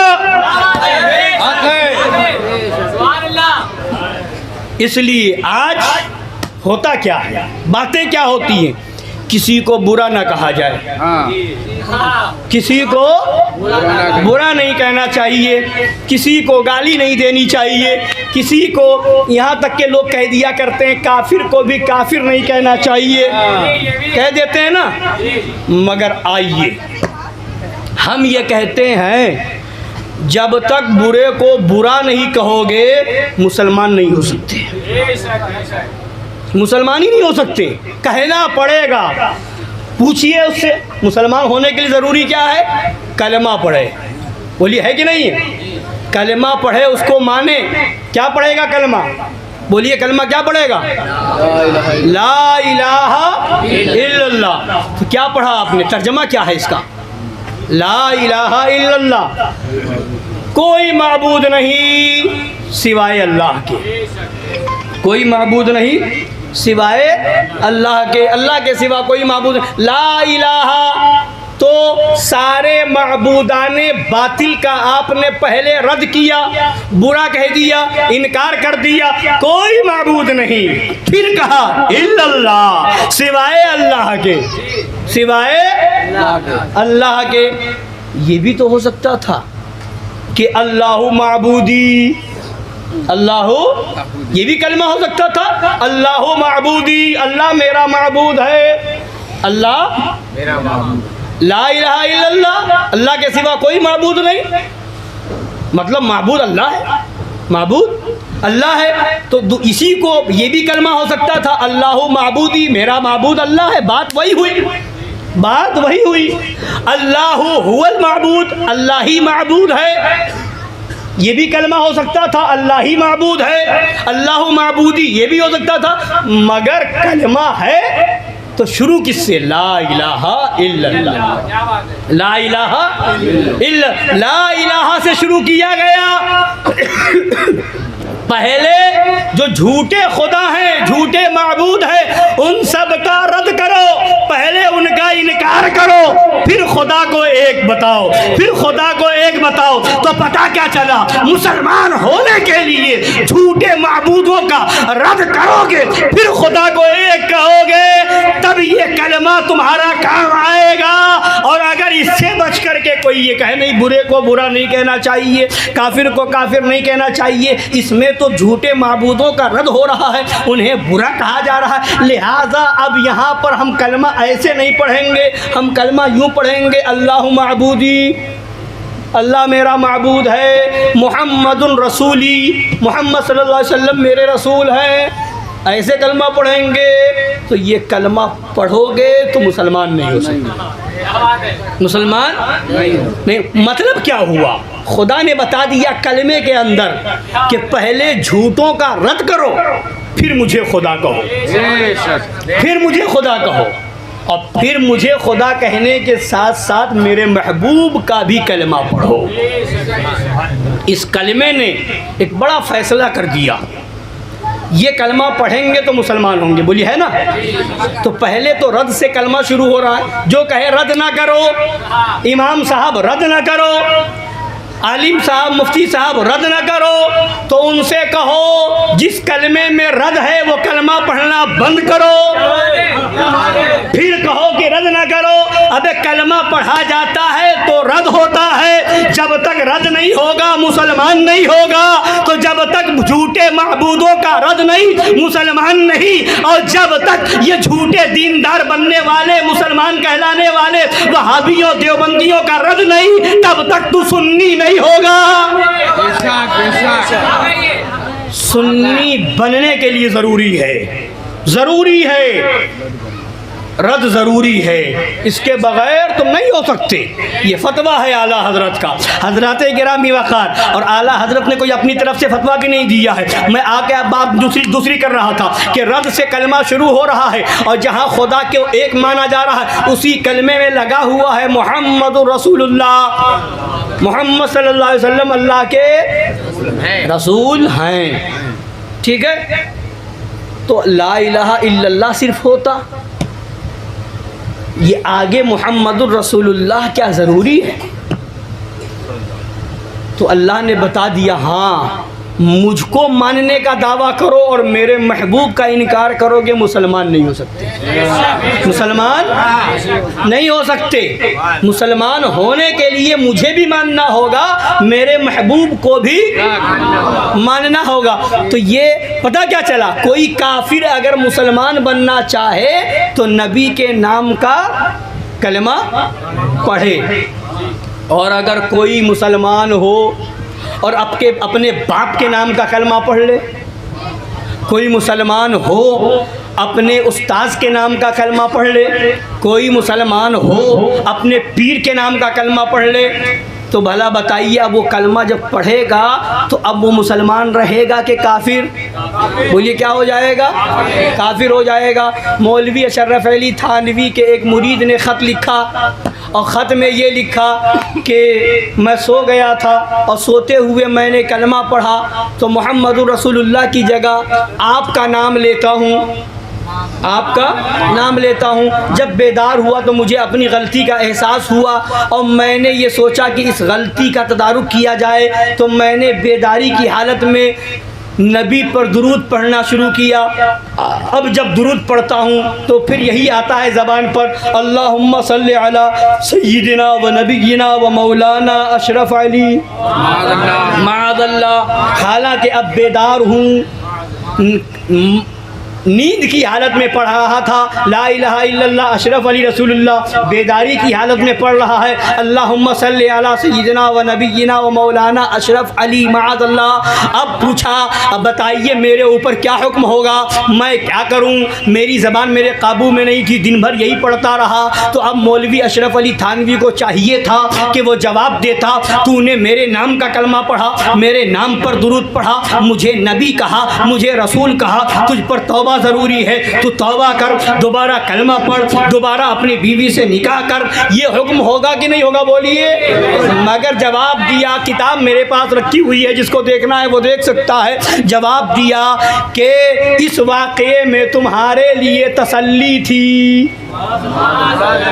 اس لیے آج ہوتا کیا ہے, باتیں کیا ہوتی ہیں, کسی کو برا نہ کہا جائے, کسی کو برا نہیں کہنا چاہیے, کسی کو گالی نہیں دینی چاہیے, کسی کو یہاں تک کہ لوگ کہہ دیا کرتے ہیں کافر کو بھی کافر نہیں کہنا چاہیے, کہہ دیتے ہیں نا. مگر آئیے ہم یہ کہتے ہیں جب تک برے کو برا نہیں کہو گے مسلمان نہیں ہو سکتے, مسلمان ہی نہیں ہو سکتے, کہنا پڑے گا. پوچھئے اس سے مسلمان ہونے کے لیے ضروری کیا ہے, کلمہ پڑھے. بولیے ہے کہ نہیں ہے, کلمہ پڑھے, اس کو مانے. کیا پڑھے گا کلمہ, بولیے کلمہ کیا پڑھے گا, لا الہ الا اللہ. تو کیا پڑھا آپ نے, ترجمہ کیا ہے اس کا, لا الہ الا اللہ, کوئی معبود نہیں سوائے اللہ کے, کوئی معبود نہیں سوائے اللہ کے, اللہ کے سوا کوئی معبود نہیں. لا الہ تو سارے معبودان باطل کا آپ نے پہلے رد کیا, برا کہہ دیا, انکار کر دیا, کوئی معبود نہیں. پھر کہا الا اللہ, سوائے اللہ کے, سوائے اللہ کے. یہ بھی تو ہو سکتا تھا کہ اللہ معبودی، اللہ یہ بھی کلمہ ہو سکتا تھا، اللہ معبودی، اللہ میرا معبود ہے، اللہ لا الہ الا اللہ، اللہ کے سوا کوئی معبود نہیں، مطلب معبود اللہ ہے، معبود اللہ ہے، تو اسی کو یہ بھی کلمہ ہو سکتا تھا، اللہ معبودی، میرا معبود اللہ ہے، بات وہی ہوئی، بات وہی ہوئی، اللہ هو المعبود، اللہ ہی معبود ہے، یہ بھی کلمہ ہو سکتا تھا، اللہ ہی معبود ہے، اللہ معبودی یہ بھی ہو سکتا تھا، مگر کلمہ ہے تو شروع کس سے؟ لا الہ الا اللہ، لا الہ الا، لا الہ سے شروع کیا گیا۔ پہلے جو جھوٹے خدا ہیں، جھوٹے معبود ہیں، ان سب کا رد کرو، پہلے ان کا انکار کرو، پھر خدا کو ایک بتاؤ، پھر خدا کو ایک بتاؤ، تو پتہ کیا چلا؟ مسلمان ہونے کے لیے جھوٹے معبودوں کا رد کرو گے، پھر خدا کو ایک کہو گے، تب یہ کلمہ تمہارا کام آئے گا۔ اور اگر اس سے بچ کر کے کوئی یہ کہے نہیں، برے کو برا نہیں کہنا چاہیے، کافر کو کافر نہیں کہنا چاہیے، اس میں تو جھوٹے معبودوں کا رد ہو رہا ہے، انہیں برا کہا جا رہا ہے، لہٰذا اب یہاں پر ہم کلمہ ایسے نہیں پڑھیں گے، ہم کلمہ یوں پڑھیں گے، اللہ معبودی، اللہ میرا معبود ہے، محمد رسولی، محمد صلی اللہ علیہ وسلم میرے رسول ہیں، ایسے کلمہ پڑھیں گے۔ تو یہ کلمہ پڑھو گے تو مسلمان نہیں ہو سکتے، مسلمان نہیں۔ مطلب کیا ہوا؟ خدا نے بتا دیا کلمے کے اندر کہ پہلے جھوٹوں کا رد کرو، پھر مجھے خدا کہو، پھر مجھے خدا کہو، اور پھر مجھے خدا کہنے کے ساتھ ساتھ میرے محبوب کا بھی کلمہ پڑھو۔ اس کلمے نے ایک بڑا فیصلہ کر دیا، یہ کلمہ پڑھیں گے تو مسلمان ہوں گے، بولی ہے نا؟ تو پہلے تو رد سے کلمہ شروع ہو رہا ہے، جو کہے رد نہ کرو، امام صاحب رد نہ کرو، عالم صاحب مفتی صاحب رد نہ کرو، تو ان سے کہو جس کلمے میں رد ہے وہ کلمہ پڑھنا بند کرو، پھر کہو کہ رد نہ کرو۔ ابے کلمہ پڑھا جاتا ہے تو رد ہوتا ہے، جب تک رد نہیں ہوگا مسلمان نہیں ہوگا، تو جب تک جھوٹے معبودوں کا رد نہیں مسلمان نہیں، اور جب تک یہ جھوٹے دیندار بننے والے مسلمان کہلانے والے وہابیوں دیوبندیوں کا رد نہیں، تب تک تو سنی نہیں ہوگا۔ سنی بننے کے لیے ضروری ہے، ضروری ہے، رد ضروری ہے، اس کے بغیر تم نہیں ہو سکتے۔ یہ فتویٰ ہے اعلیٰ حضرت کا، حضرات گرامی وقار، اور اعلیٰ حضرت نے کوئی اپنی طرف سے فتویٰ بھی نہیں دیا ہے، میں آ کے اب بات دوسری کر رہا تھا کہ رد سے کلمہ شروع ہو رہا ہے، اور جہاں خدا کو ایک مانا جا رہا ہے اسی کلمے میں لگا ہوا ہے محمد رسول اللہ، محمد صلی اللہ علیہ وسلم اللہ کے رسول ہیں، ٹھیک ہے؟ تو لا الہ الا اللہ صرف ہوتا، یہ آگے محمد الرسول اللہ کیا ضروری ہے؟ تو اللہ نے بتا دیا ہاں مجھ کو ماننے کا دعویٰ کرو اور میرے محبوب کا انکار کرو گے، مسلمان نہیں ہو سکتے، مسلمان نہیں ہو سکتے۔ مسلمان ہونے کے لیے مجھے بھی ماننا ہوگا، میرے محبوب کو بھی ماننا ہوگا۔ تو یہ پتہ کیا چلا، کوئی کافر اگر مسلمان بننا چاہے تو نبی کے نام کا کلمہ پڑھے، اور اگر کوئی مسلمان ہو اور اپنے باپ کے نام کا کلمہ پڑھ لے، کوئی مسلمان ہو اپنے استاذ کے نام کا کلمہ پڑھ لے، کوئی مسلمان ہو اپنے پیر کے نام کا کلمہ پڑھ لے، تو بھلا بتائیے اب وہ کلمہ جب پڑھے گا تو اب وہ مسلمان رہے گا کہ کافر؟ بولیے کیا ہو جائے گا؟ کافر ہو جائے گا۔ مولوی اشرف علی تھانوی کے ایک مرید نے خط لکھا، اور خط میں یہ لکھا کہ میں سو گیا تھا اور سوتے ہوئے میں نے کلمہ پڑھا تو محمد رسول اللہ کی جگہ آپ کا نام لیتا ہوں، آپ کا نام لیتا ہوں۔ جب بیدار ہوا تو مجھے اپنی غلطی کا احساس ہوا، اور میں نے یہ سوچا کہ اس غلطی کا تدارک کیا جائے، تو میں نے بیداری کی حالت میں نبی پر درود پڑھنا شروع کیا. اب جب درود پڑھتا ہوں تو پھر یہی آتا ہے زبان پر, اللہم صلی علی سیدنا و نبینا و مولانا اشرف علی معاذ اللہ. حالانکہ اب بیدار ہوں, نیند کی حالت میں پڑھ رہا تھا لا الہ الا اللہ اشرف علی رسول اللہ, بیداری کی حالت میں پڑھ رہا ہے اللہم صلی علی سیدنا و نبینا و مولانا اشرف علی معاذ اللہ. اب پوچھا, اب بتائیے میرے اوپر کیا حکم ہوگا, میں کیا کروں؟ میری زبان میرے قابو میں نہیں تھی, دن بھر یہی پڑھتا رہا. تو اب مولوی اشرف علی تھانوی کو چاہیے تھا کہ وہ جواب دیتا, تو نے میرے نام کا کلمہ پڑھا, میرے نام پر درود پڑھا, مجھے نبی کہا, مجھے رسول کہا, تجھ پر توبہ ضروری ہے, تو توبہ کر, دوبارہ کلمہ پڑھ, دوبارہ اپنی بیوی سے نکاح کر. یہ حکم ہوگا کہ نہیں ہوگا بولیے؟ مگر جواب دیا, کتاب میرے پاس رکھی ہوئی ہے, جس کو دیکھنا ہے وہ دیکھ سکتا ہے. جواب دیا کہ اس واقعے میں تمہارے لیے تسلی تھی,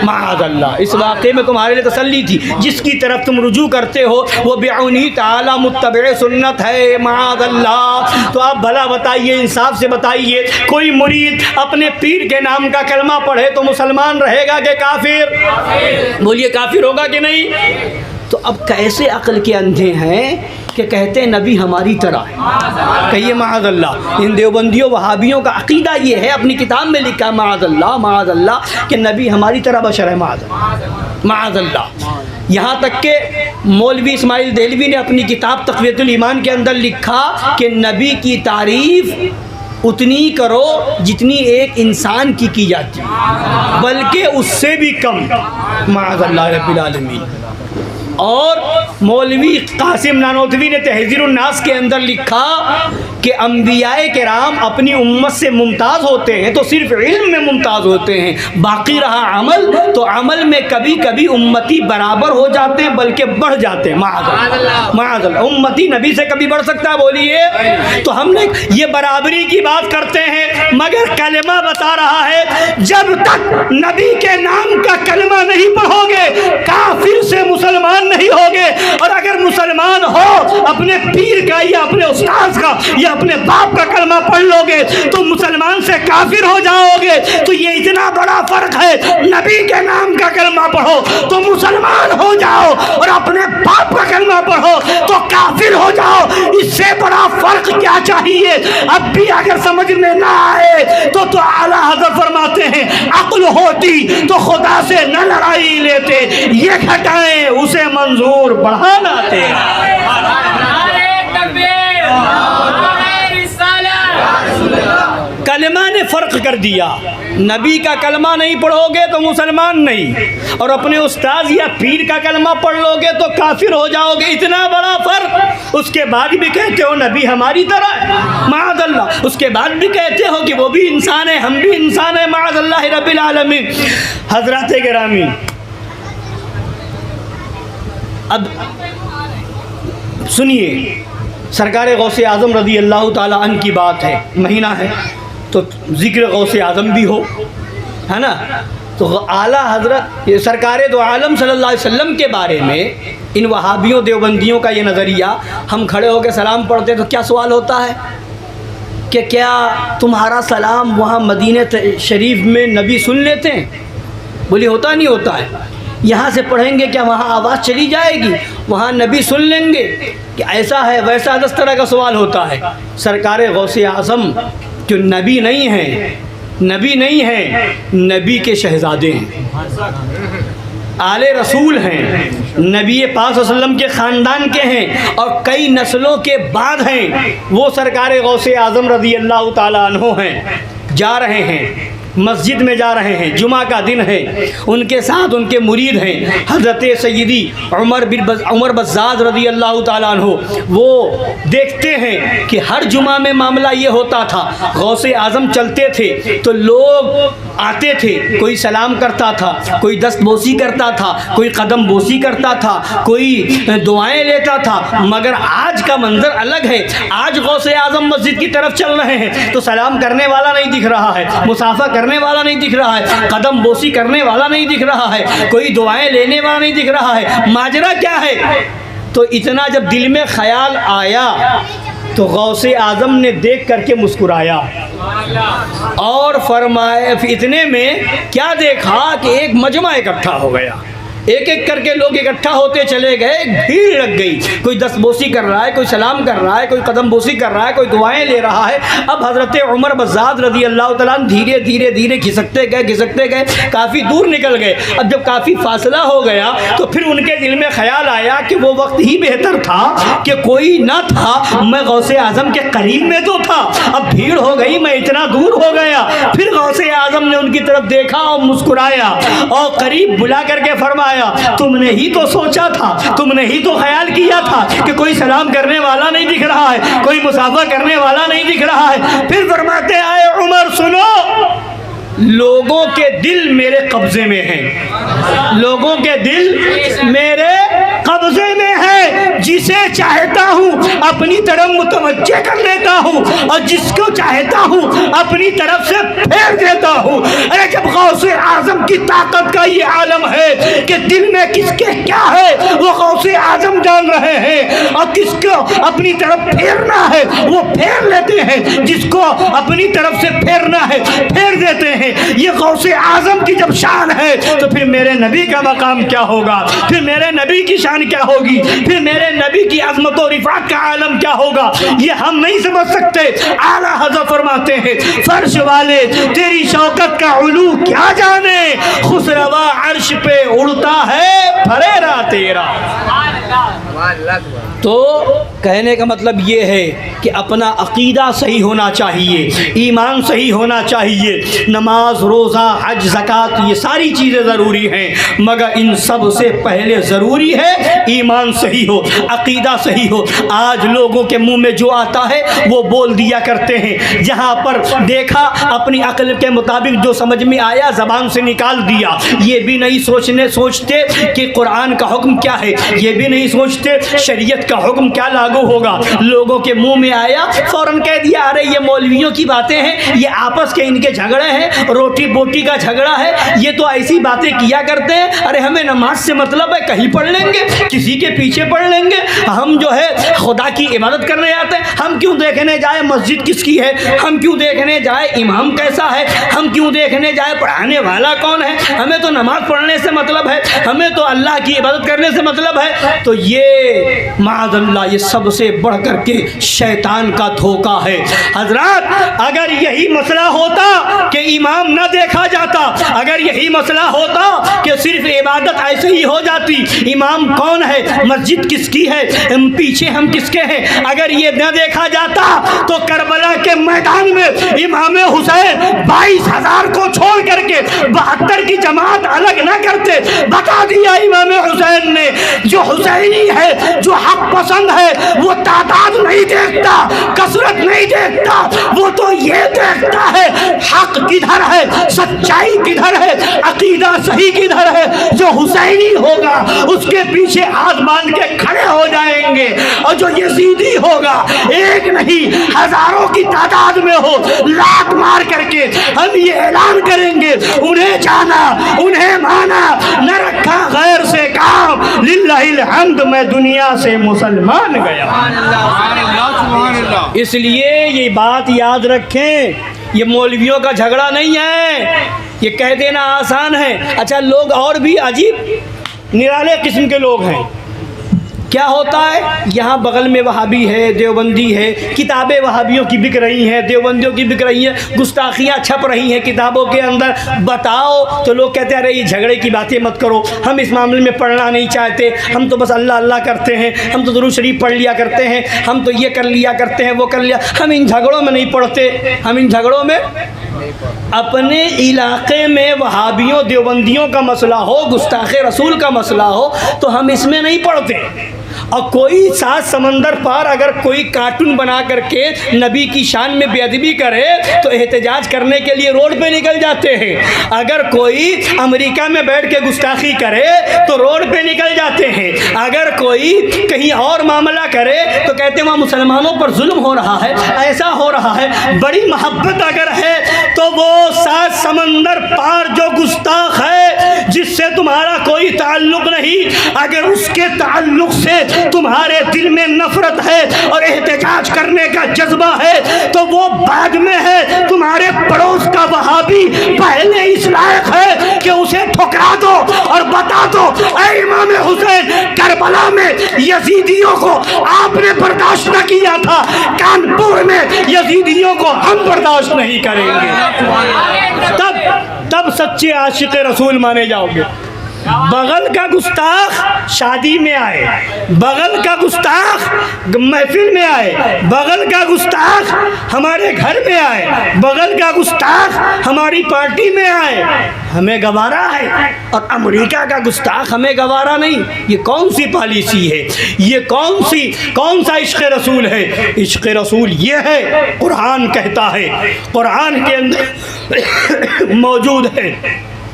معاذ اللہ, اس واقعے میں تمہارے لیے تسلی تھی. جس کی طرف تم رجوع کرتے ہو وہ بعونی تعالی متبع سنت ہے, معاذ اللہ. تو آپ بھلا بتائیے, انصاف سے بتائیے, کوئی مرید اپنے پیر کے نام کا کلمہ پڑھے تو مسلمان رہے گا کہ کافر؟ بولیے کافر ہوگا کہ نہیں؟ تو اب کیسے عقل کے اندھے ہیں کہ کہتے ہیں نبی ہماری طرح ہے. کہیے معاذ اللہ. ان دیوبندیوں وہابیوں کا عقیدہ یہ ہے, اپنی کتاب میں لکھا معاذ اللہ کہ نبی ہماری طرح بشر ہے, معاذ اللہ. یہاں تک کہ مولوی اسماعیل دہلوی نے اپنی کتاب تقویت الایمان کے اندر لکھا کہ نبی کی تعریف اتنی کرو جتنی ایک انسان کی جاتی ہے, بلکہ اس سے بھی کم, معاذ اللہ رب العالمین. اور مولوی قاسم نانوتوی نے تحذیر الناس کے اندر لکھا کہ انبیاء کرام اپنی امت سے ممتاز ہوتے ہیں تو صرف علم میں ممتاز ہوتے ہیں, باقی رہا عمل تو عمل میں کبھی کبھی امتی برابر ہو جاتے ہیں بلکہ بڑھ جاتے ہیں, معاذ اللہ. امتی نبی سے کبھی بڑھ سکتا ہے بولیے؟ تو ہم نے یہ برابری کی بات کرتے ہیں, مگر کلمہ بتا رہا ہے جب تک نبی کے نام کا کلمہ نہیں پڑھو گے کافر سے مسلمان نہیں ہوگے. اور اگر مسلمان ہو اپنے پیر کا یا اپنے استاذ کا یا اپنے باپ کا کلمہ پڑھ لو گے تو مسلمان سے کافر ہو جاؤ گے. تو یہ اتنا بڑا فرق ہے, نبی کے نام کا کلمہ پڑھو تو مسلمان ہو جاؤ, اور اپنے باپ کا کلمہ پڑھو تو کافر ہو جاؤ. اس سے بڑا فرق کیا چاہیے؟ اب بھی اگر سمجھ میں نہ آئے تو اعلیٰ حضرت فرماتے ہیں عقل ہوتی تو خدا سے نہ لڑائی لیتے, یہ گھٹائیں اسے منظور بڑھا لاتے. کلمہ نے فرق کر دیا, نبی کا کلمہ نہیں پڑھو گے تو مسلمان نہیں, اور اپنے استاذ یا پیر کا کلمہ پڑھ لو گے تو کافر ہو جاؤ گے. اتنا بڑا فرق. اس کے بعد بھی کہتے ہو نبی ہماری طرح ہے, معاذ اللہ. اس کے بعد بھی کہتے ہو کہ وہ بھی انسان ہے, ہم بھی انسان ہیں, معاذ اللہ رب العالمین. حضرات گرامی, اب سنیے, سرکار غوث اعظم رضی اللہ تعالی عنہ کی بات ہے, مہینہ ہے تو ذکر غوث اعظم بھی ہو, ہے نا. تو اعلیٰ حضرت سرکار دو عالم صلی اللہ علیہ وسلم کے بارے میں ان وہابیوں دیوبندیوں کا یہ نظریہ, ہم کھڑے ہو کے سلام پڑھتے تو کیا سوال ہوتا ہے کہ کیا تمہارا سلام وہاں مدینہ شریف میں نبی سن لیتے ہیں؟ بولی ہوتا نہیں ہوتا ہے. یہاں سے پڑھیں گے کیا وہاں آواز چلی جائے گی, وہاں نبی سن لیں گے کہ ایسا ہے ویسا, 10 طرح کا سوال ہوتا ہے. سرکار غوث اعظم جو نبی نہیں ہیں, نبی نہیں ہیں, نبی کے شہزادے ہیں, آل رسول ہیں, نبی پاک صلی اللہ علیہ وسلم کے خاندان کے ہیں, اور کئی نسلوں کے بعد ہیں. وہ سرکار غوث اعظم رضی اللہ تعالیٰ عنہ ہیں. جا رہے ہیں, مسجد میں جا رہے ہیں, جمعہ کا دن ہے, ان کے ساتھ ان کے مرید ہیں حضرت سیدی عمر بزاز رضی اللہ تعالیٰ عنہ. وہ دیکھتے ہیں کہ ہر جمعہ میں معاملہ یہ ہوتا تھا, غوث اعظم چلتے تھے تو لوگ آتے تھے, کوئی سلام کرتا تھا, کوئی دست بوسی کرتا تھا, کوئی قدم بوسی کرتا تھا, کوئی دعائیں لیتا تھا. مگر آج کا منظر الگ ہے. آج غوث اعظم مسجد کی طرف چل رہے ہیں تو سلام کرنے والا نہیں دکھ رہا ہے, مسافہ کرنے والا نہیں دکھ رہا ہے, قدم بوسی کرنے والا نہیں دکھ رہا ہے, کوئی دعائیں لینے والا نہیں دکھ رہا ہے. ماجرا کیا ہے؟ تو اتنا جب دل میں خیال آیا تو غوث اعظم نے دیکھ کر کے مسکرایا اور فرمایا، اتنے میں کیا دیکھا کہ ایک مجمع اکٹھا ہو گیا، ایک ایک کر کے لوگ اکٹھا ہوتے چلے گئے، بھیڑ لگ گئی، کوئی دست بوسی کر رہا ہے، کوئی سلام کر رہا ہے، کوئی قدم بوسی کر رہا ہے، کوئی دعائیں لے رہا ہے۔ اب حضرت عمر بزاد رضی اللہ تعالیٰ عنہ دھیرے دھیرے دھیرے کھسکتے گئے، کافی دور نکل گئے۔ اب جب کافی فاصلہ ہو گیا تو پھر ان کے دل میں خیال آیا کہ وہ وقت ہی بہتر تھا کہ کوئی نہ تھا، میں غوث اعظم کے قریب میں تو تھا، اب بھیڑ ہو گئی، میں اتنا دور ہو گیا۔ پھر غوث اعظم نے ان کی طرف دیکھا اور مسکرایا اور قریب بلا کر کے فرمایا، تم نے ہی تو سوچا تھا، تم نے ہی تو خیال کیا تھا کہ کوئی سلام کرنے والا نہیں دکھ رہا ہے، کوئی مصافحہ کرنے والا نہیں دکھ رہا ہے۔ پھر فرماتے آئے، عمر سنو، لوگوں کے دل میرے قبضے میں ہیں، لوگوں کے دل میرے قبضے میں ہے، جسے چاہتا ہوں اپنی طرف متوجہ کر لیتا ہوں اور جس کو چاہتا ہوں اپنی طرف سے پھیر دیتا ہوں۔ ارے جب غوث اعظم کی طاقت کا یہ عالم ہے کہ دل میں کس کے کیا ہے وہ غوث اعظم جان رہے ہیں، اور کس کو اپنی طرف پھیرنا ہے وہ پھیر لیتے ہیں، جس کو اپنی طرف سے پھیرنا ہے پھیر دیتے ہیں۔ یہ غوث اعظم کی جب شان ہے تو پھر میرے نبی کا مقام کیا ہوگا، پھر میرے نبی کی شان کیا ہوگی، پھر میرے نبی کی عظمت و رفعت کا عالم کیا ہوگا، یہ ہم نہیں سمجھ سکتے۔ اعلیٰ حضرت فرماتے ہیں، فرش والے تیری شوکت کا علو کیا جانے، خسروا عرش پہ اڑتا ہے پھریرا تیرا۔ تو کہنے کا مطلب یہ ہے کہ اپنا عقیدہ صحیح ہونا چاہیے، ایمان صحیح ہونا چاہیے، نماز، روزہ، حج، زکوٰۃ، یہ ساری چیزیں ضروری ہیں، مگر ان سب سے پہلے ضروری ہے ایمان صحیح ہو، عقیدہ صحیح ہو۔ آج لوگوں کے منہ میں جو آتا ہے وہ بول دیا کرتے ہیں، جہاں پر دیکھا اپنی عقل کے مطابق جو سمجھ میں آیا زبان سے نکال دیا، یہ بھی نہیں سوچتے کہ قرآن کا حکم کیا ہے، یہ بھی نہیں سوچتے شریعت کا حکم کیا لاگو ہوگا۔ لوگوں کے منہ میں آیا فوراً کہہ دیا، ارے یہ مولویوں کی باتیں ہیں، یہ آپس کے ان کے جھگڑے ہیں، روٹی بوٹی کا جھگڑا ہے، یہ تو ایسی باتیں کیا کرتے ہیں۔ ارے ہمیں نماز سے مطلب ہے، کہیں پڑھ لیں گے، کسی کے پیچھے پڑھ لیں گے، ہم جو ہے خدا کی عبادت کرنے آتے ہیں، ہم کیوں دیکھنے جائے مسجد کس کی ہے، ہم کیوں دیکھنے جائے امام کیسا ہے، ہم کیوں دیکھنے جائے پڑھانے والا کون ہے، ہمیں تو نماز پڑھنے سے مطلب ہے، ہمیں تو اللہ کی عبادت کرنے سے مطلب ہے۔ تو یہ معاذ اللہ یہ سب سے بڑھ کر کے شیطان کا دھوکہ ہے۔ حضرات اگر یہی مسئلہ ہوتا کہ امام نہ دیکھا جاتا، اگر یہی مسئلہ ہوتا کہ صرف عبادت ایسے ہی ہو جاتی، امام کون ہے، مسجد کس کی ہے، پیچھے ہم کس کے ہیں، اگر یہ نہ دیکھا جاتا تو کربلا کے میدان میں امام حسین 22,000 کو چھوڑ کر کے 72 کی جماعت الگ نہ کرتے۔ بتا دیا امام حسین نے، جو حسینی ہے، جو حق پسند ہے، وہ تعداد نہیں دیکھتا، کثرت نہیں دیکھتا، وہ تو یہ دیکھتا ہے حق کدھر ہے، سچائی کدھر ہے، عقیدہ صحیح کدھر ہے۔ جو حسینی ہوگا اس کے پیچھے ہاتھ باندھ کے کھڑے ہو جائیں گے، اور جو یزیدی ہوگا ایک نہیں ہزاروں کی تعداد میں ہو، لات مار کر کے ہم یہ اعلان کریں گے، انہیں جانا، انہیں مانا، نہ رکھا غیر سے کام، للہ الحمد میں دنیا سے مسلمان گیا۔ اس لیے یہ بات یاد رکھیں، یہ مولویوں کا جھگڑا نہیں ہے، یہ کہہ دینا آسان ہے۔ اچھا لوگ اور بھی عجیب نرالے قسم کے لوگ ہیں۔ کیا ہوتا ہے، یہاں بغل میں وہابی ہے، دیوبندی ہے، کتابیں وہابیوں کی بک رہی ہیں، دیوبندیوں کی بک رہی ہیں، گستاخیاں چھپ رہی ہیں کتابوں کے اندر، بتاؤ تو لوگ کہتے ہیں ارے یہ جھگڑے کی باتیں مت کرو، ہم اس معاملے میں پڑھنا نہیں چاہتے، ہم تو بس اللہ اللہ کرتے ہیں، ہم تو درود شریف پڑھ لیا کرتے ہیں، ہم تو یہ کر لیا کرتے ہیں، وہ کر لیا، ہم ان جھگڑوں میں نہیں پڑھتے، ہم ان جھگڑوں میں اپنے علاقے میں وہابیوں دیوبندیوں کا مسئلہ ہو، گستاخ رسول کا مسئلہ ہو تو ہم اس میں نہیں پڑھتے۔ اور کوئی 7 سمندر پار اگر کوئی کارٹون بنا کر کے نبی کی شان میں بے ادبی کرے تو احتجاج کرنے کے لیے روڈ پہ نکل جاتے ہیں، اگر کوئی امریکہ میں بیٹھ کے گستاخی کرے تو روڈ پہ نکل جاتے ہیں، اگر کوئی کہیں اور معاملہ کرے تو کہتے ہیں وہاں مسلمانوں پر ظلم ہو رہا ہے، ایسا ہو رہا ہے۔ بڑی محبت اگر ہے تو وہ 7 سمندر پار جو گستاخ ہے جس سے تمہارا کوئی تعلق تعلق نہیں. اگر اس کے تعلق سے تمہارے دل میں نفرت ہے اور احتجاج کرنے کا جذبہ ہے تو وہ بعد میں ہے. تمہارے پڑوس کا وہابی پہلے اس لائق ہے کہ اسے ٹھکرا دو اور بتا دو اے امام حسین کربلا میں یزیدیوں کو آپ نے برداشت نہ کیا تھا, کانپور میں یزیدیوں کو ہم برداشت نہیں کریں گے. تب سچے عاشق رسول مانے جاؤ گے. بغل کا گستاخ شادی میں آئے, بغل کا گستاخ محفل میں آئے, بغل کا گستاخ ہمارے گھر میں آئے, بغل کا گستاخ ہماری پارٹی میں آئے, ہمیں گوارا ہے, اور امریکہ کا گستاخ ہمیں گوارا نہیں. یہ کون سی پالیسی ہے؟ یہ کون سا عشق رسول ہے؟ عشق رسول یہ ہے, قرآن کہتا ہے, قرآن کے اندر موجود ہے,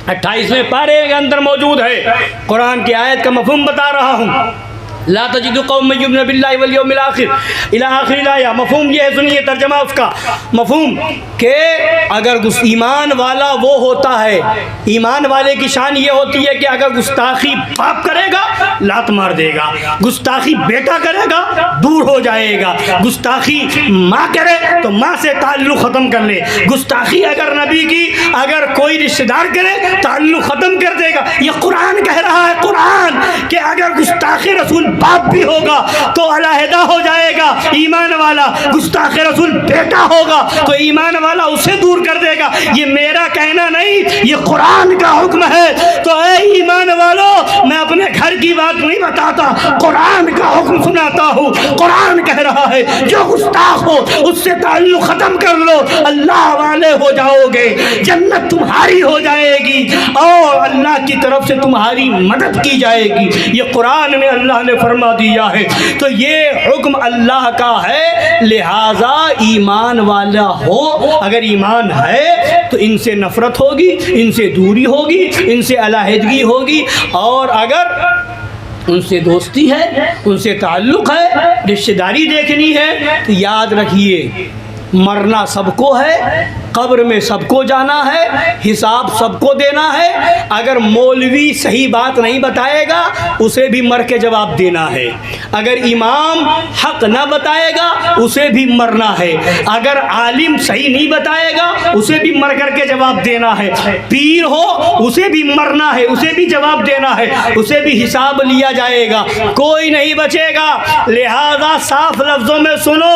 28ویں پارے کے اندر موجود ہے. قرآن کی آیت کا مفہوم بتا رہا ہوں. لا تجد قوم یؤمنون باللہ والیوم الآخر الی آخر الآیہ. مفہوم یہ ہے, سنیے ترجمہ اس کا. مفہوم کہ اگر ایمان والا وہ ہوتا ہے, ایمان والے کی شان یہ ہوتی ہے کہ اگر گستاخی باپ کرے گا لات مار دے گا, گستاخی بیٹا کرے گا دور ہو جائے گا, گستاخی ماں کرے تو ماں سے تعلق ختم کر لے, گستاخی اگر نبی کی اگر کوئی رشتہ دار کرے تعلق ختم کر دے گا. یہ قرآن کہہ رہا ہے, قرآن, کہ اگر گستاخی رسول باپ بھی ہوگا تو علیحدہ ہو جائے گا ایمان والا, گستاخ رسول بیٹا ہوگا تو ایمان والا اسے دور کر دے گا. یہ میرا کہنا نہیں, یہ قرآن کا حکم ہے. تو اے ایمان والو, میں اپنے گھر کی بات نہیں بتاتا, قرآن کا حکم سناتا ہوں. قرآن کہہ رہا ہے جو گستاخ ہو اس سے تعلق ختم کر لو, اللہ والے ہو جاؤ گے, جنت تمہاری ہو جائے گی اور اللہ کی طرف سے تمہاری مدد کی جائے گی. یہ قرآن میں اللہ نے فرما دیا ہے. تو یہ حکم اللہ کا ہے, لہذا ایمان والا ہو, اگر ایمان ہے تو ان سے نفرت ہوگی, ان سے دوری ہوگی, ان سے علیحدگی ہوگی, اور اگر ان سے دوستی ہے, ان سے تعلق ہے, رشتہ داری دیکھنی ہے, تو یاد رکھیے مرنا سب کو ہے, قبر میں سب کو جانا ہے, حساب سب کو دینا ہے. اگر مولوی صحیح بات نہیں بتائے گا اسے بھی مر کے جواب دینا ہے, اگر امام حق نہ بتائے گا اسے بھی مرنا ہے, اگر عالم صحیح نہیں بتائے گا اسے بھی مر کر کے جواب دینا ہے, پیر ہو اسے بھی مرنا ہے, اسے بھی جواب دینا ہے, اسے بھی حساب لیا جائے گا, کوئی نہیں بچے گا. لہذا صاف لفظوں میں سنو,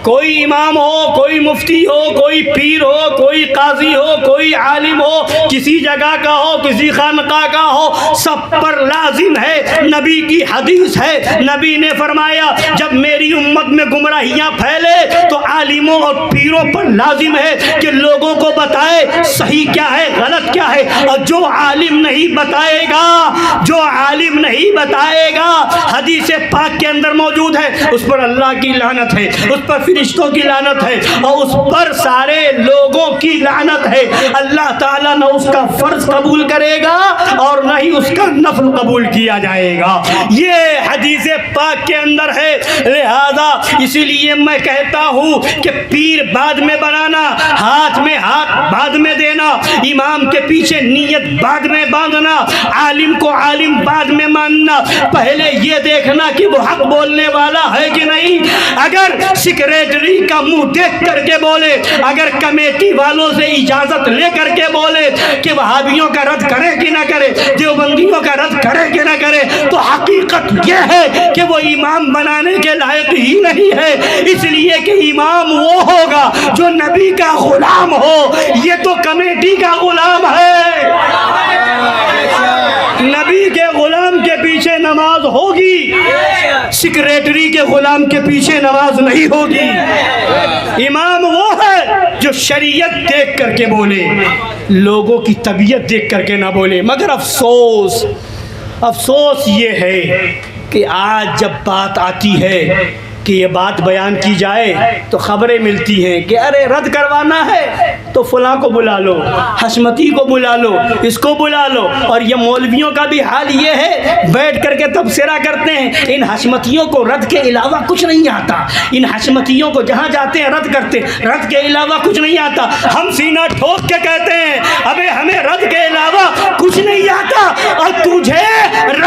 کوئی امام ہو, کوئی مفتی ہو, کوئی پیر ہو, کوئی قاضی ہو, کوئی عالم ہو, کسی جگہ کا ہو, کسی خانقاہ کا ہو, سب پر لازم ہے, نبی کی حدیث ہے, نبی نے فرمایا جب میری امت میں گمراہیاں پھیلے تو عالموں اور پیروں پر لازم ہے کہ لوگوں کو بتائے صحیح کیا ہے غلط کیا ہے. اور جو عالم نہیں بتائے گا, جو عالم نہیں بتائے گا, حدیث پاک کے اندر موجود ہے, اس پر اللہ کی لعنت ہے, اس پر فرشتوں کی لعنت ہے, اور اس پر سارے لوگوں کی لعنت ہے. اللہ تعالیٰ نہ اس کا فرض قبول کرے گا اور نہ ہی اس کا نفل قبول کیا جائے گا. یہ حدیث پاک کے اندر ہے. لہذا اسی لیے میں کہتا ہوں کہ پیر بعد میں بنانا, ہاتھ میں ہاتھ بعد میں دینا, امام کے پیچھے نیت بعد میں باندھنا, عالم کو عالم بعد میں ماننا, پہلے یہ دیکھنا کہ وہ حق بولنے والا ہے کہ نہیں. اگر سیکریٹری کا منہ دیکھ کر کے بولے, اگر کمیٹی والوں سے اجازت لے کر کے بولے کہ وہابیوں کا رد کرے کہ نہ کرے, دیوبندیوں کا رد کرے کہ نہ کرے, تو حقیقت یہ ہے کہ وہ امام بنانے کے لائق ہی نہیں ہے. اس لیے کہ امام وہ ہوگا جو نبی کا غلام ہو, یہ تو کمیٹی کا غلام ہے. نبی کے غلام کے پیچھے نماز ہوگی, سیکریٹری کے غلام کے پیچھے نماز نہیں ہوگی. امام وہ ہے جو شریعت دیکھ کر کے بولے, لوگوں کی طبیعت دیکھ کر کے نہ بولے. مگر افسوس یہ ہے کہ آج جب بات آتی ہے کہ یہ بات بیان کی جائے تو خبریں ملتی ہیں کہ ارے رد کروانا ہے تو فلاں کو بلا لو, حشمتی کو بلا لو, اس کو بلا لو. اور یہ مولویوں کا بھی حال یہ ہے, بیٹھ کر کے تبصرہ کرتے ہیں, ان حشمتیوں کو رد کے علاوہ کچھ نہیں آتا, ان حشمتیوں کو جہاں جاتے ہیں رد کرتے, رد کے علاوہ کچھ نہیں آتا. ہم سینہ ٹھوک کے کہتے ہیں ابے ہمیں رد کے علاوہ کچھ نہیں آتا, اور تجھے